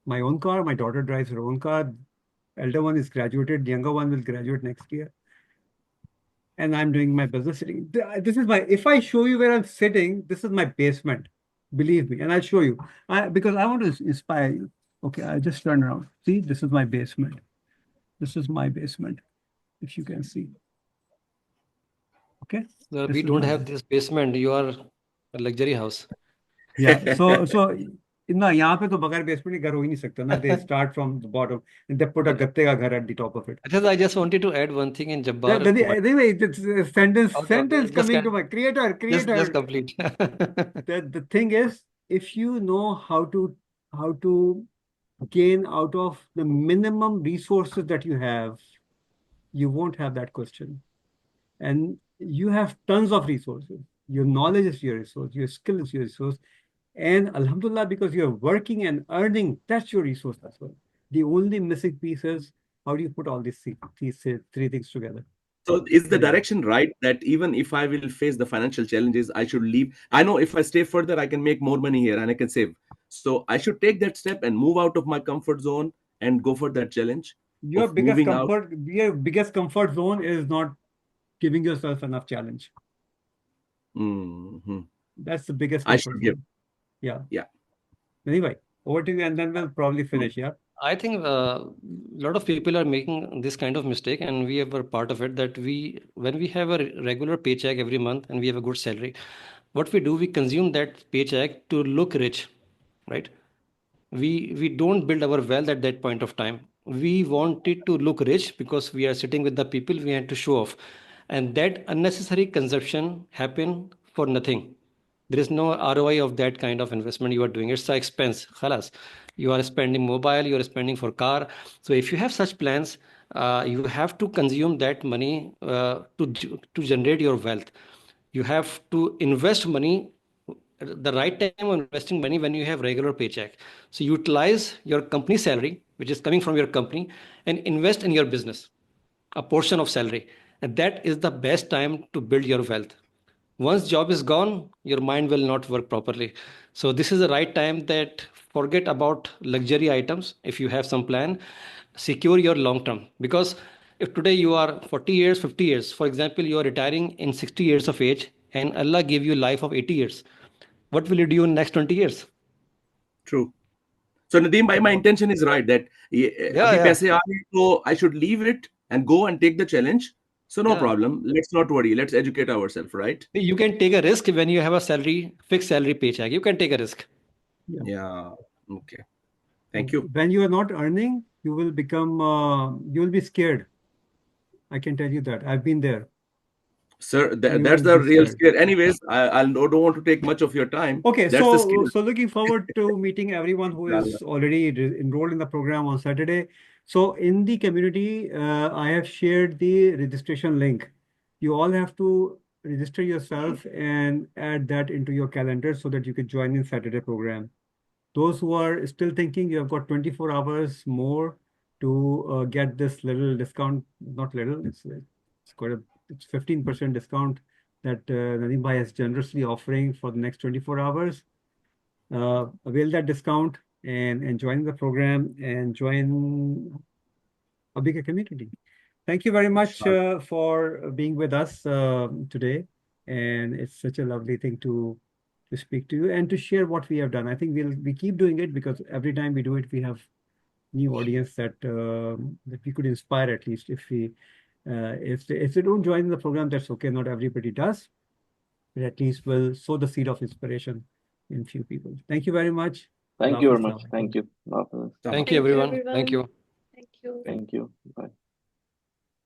my own car. My daughter drives her own car. Elder one is graduated. The younger one will graduate next year. And I'm doing my business sitting. This is if I show you where I'm sitting, this is my basement. Believe me. And I'll show you. Because I want to inspire you. Okay, I'll just turn around. See, this is my basement. This is my basement, if you can see. Okay. Sir, we don't have this basement. You are a luxury house. Yeah. So ना यहाँ पे तो बगैर basement के घर हो ही नहीं सकता ना. They start from the bottom and they put a गत्ते का घर at the top of it. I just wanted to add one thing in Jabbar. Anyway, it's a sentence Just coming to my creator. Just complete. The thing is, if you know how to gain out of the minimum resources that you have, you won't have that question. And you have tons of resources. Your knowledge is your resource. Your skill is your resource. And Alhamdulillah, because you're working and earning, that's your resource as well. The only missing piece is how do you put all these three things together? So is the direction right that even if I will face the financial challenges, I should leave? I know if I stay further, I can make more money here and I can save. So I should take that step and move out of my comfort zone and go for that challenge. Your biggest comfort zone is not giving yourself enough challenge. Mm-hmm. That's the biggest I should give. Yeah. Yeah. Anyway, over to you, and then we'll probably finish. Yeah. I think a lot of people are making this kind of mistake, and we are part of it. That when we have a regular paycheck every month and we have a good salary, what we do, we consume that paycheck to look rich, right? We don't build our wealth at that point of time. We want it to look rich because we are sitting with the people, we have to show off, and that unnecessary consumption happen for nothing. There is no ROI of that kind of investment you are doing. It's an expense. Khalas. You are spending mobile, you are spending for car. So if you have such plans, you have to consume that money to generate your wealth. You have to invest money the right time of investing money when you have regular paycheck. So utilize your company salary, which is coming from your company, and invest in your business, a portion of salary. And that is the best time to build your wealth. Once job is gone, your mind will not work properly. So this is the right time that forget about luxury items. If you have some plan, secure your long term. Because if today you are 40 years, 50 years, for example, you are retiring in 60 years of age and Allah gave you life of 80 years. What will you do in next 20 years? True. So Nadeem, my intention is right that अभी पैसे आ रहे तो I should leave it and go and take the challenge. So no problem. Let's not worry. Let's educate ourselves, right? You can take a risk when you have a fixed salary paycheck. You can take a risk. Yeah. Okay. Thank you. When you are not earning, you will be scared. I can tell you that. I've been there. Sir, You that's will the be real scared. scare. Anyways, I don't want to take much of your time. Okay, That's the scare. so looking forward to meeting everyone who is already enrolled in the program on Saturday. So in the community, I have shared the registration link. You all have to register yourself and add that into your calendar so that you can join in Saturday program. Those who are still thinking, you have got 24 hours more to get this little discount. Not little, it's it's 15% discount that Nadeem Bhai is generously offering for the next 24 hours. Avail that discount and join the program and join a bigger community. Thank you very much for being with us today. And it's such a lovely thing to speak to you and to share what we have done. I think we keep doing it because every time we do it, we have new audience that we could inspire at least. If they don't join the program, that's okay. Not everybody does, but at least we'll sow the seed of inspiration in few people. Thank you very much. Thank you very much. Thank you. Thank you, everyone. Thank you. Thank you. Thank you. Bye.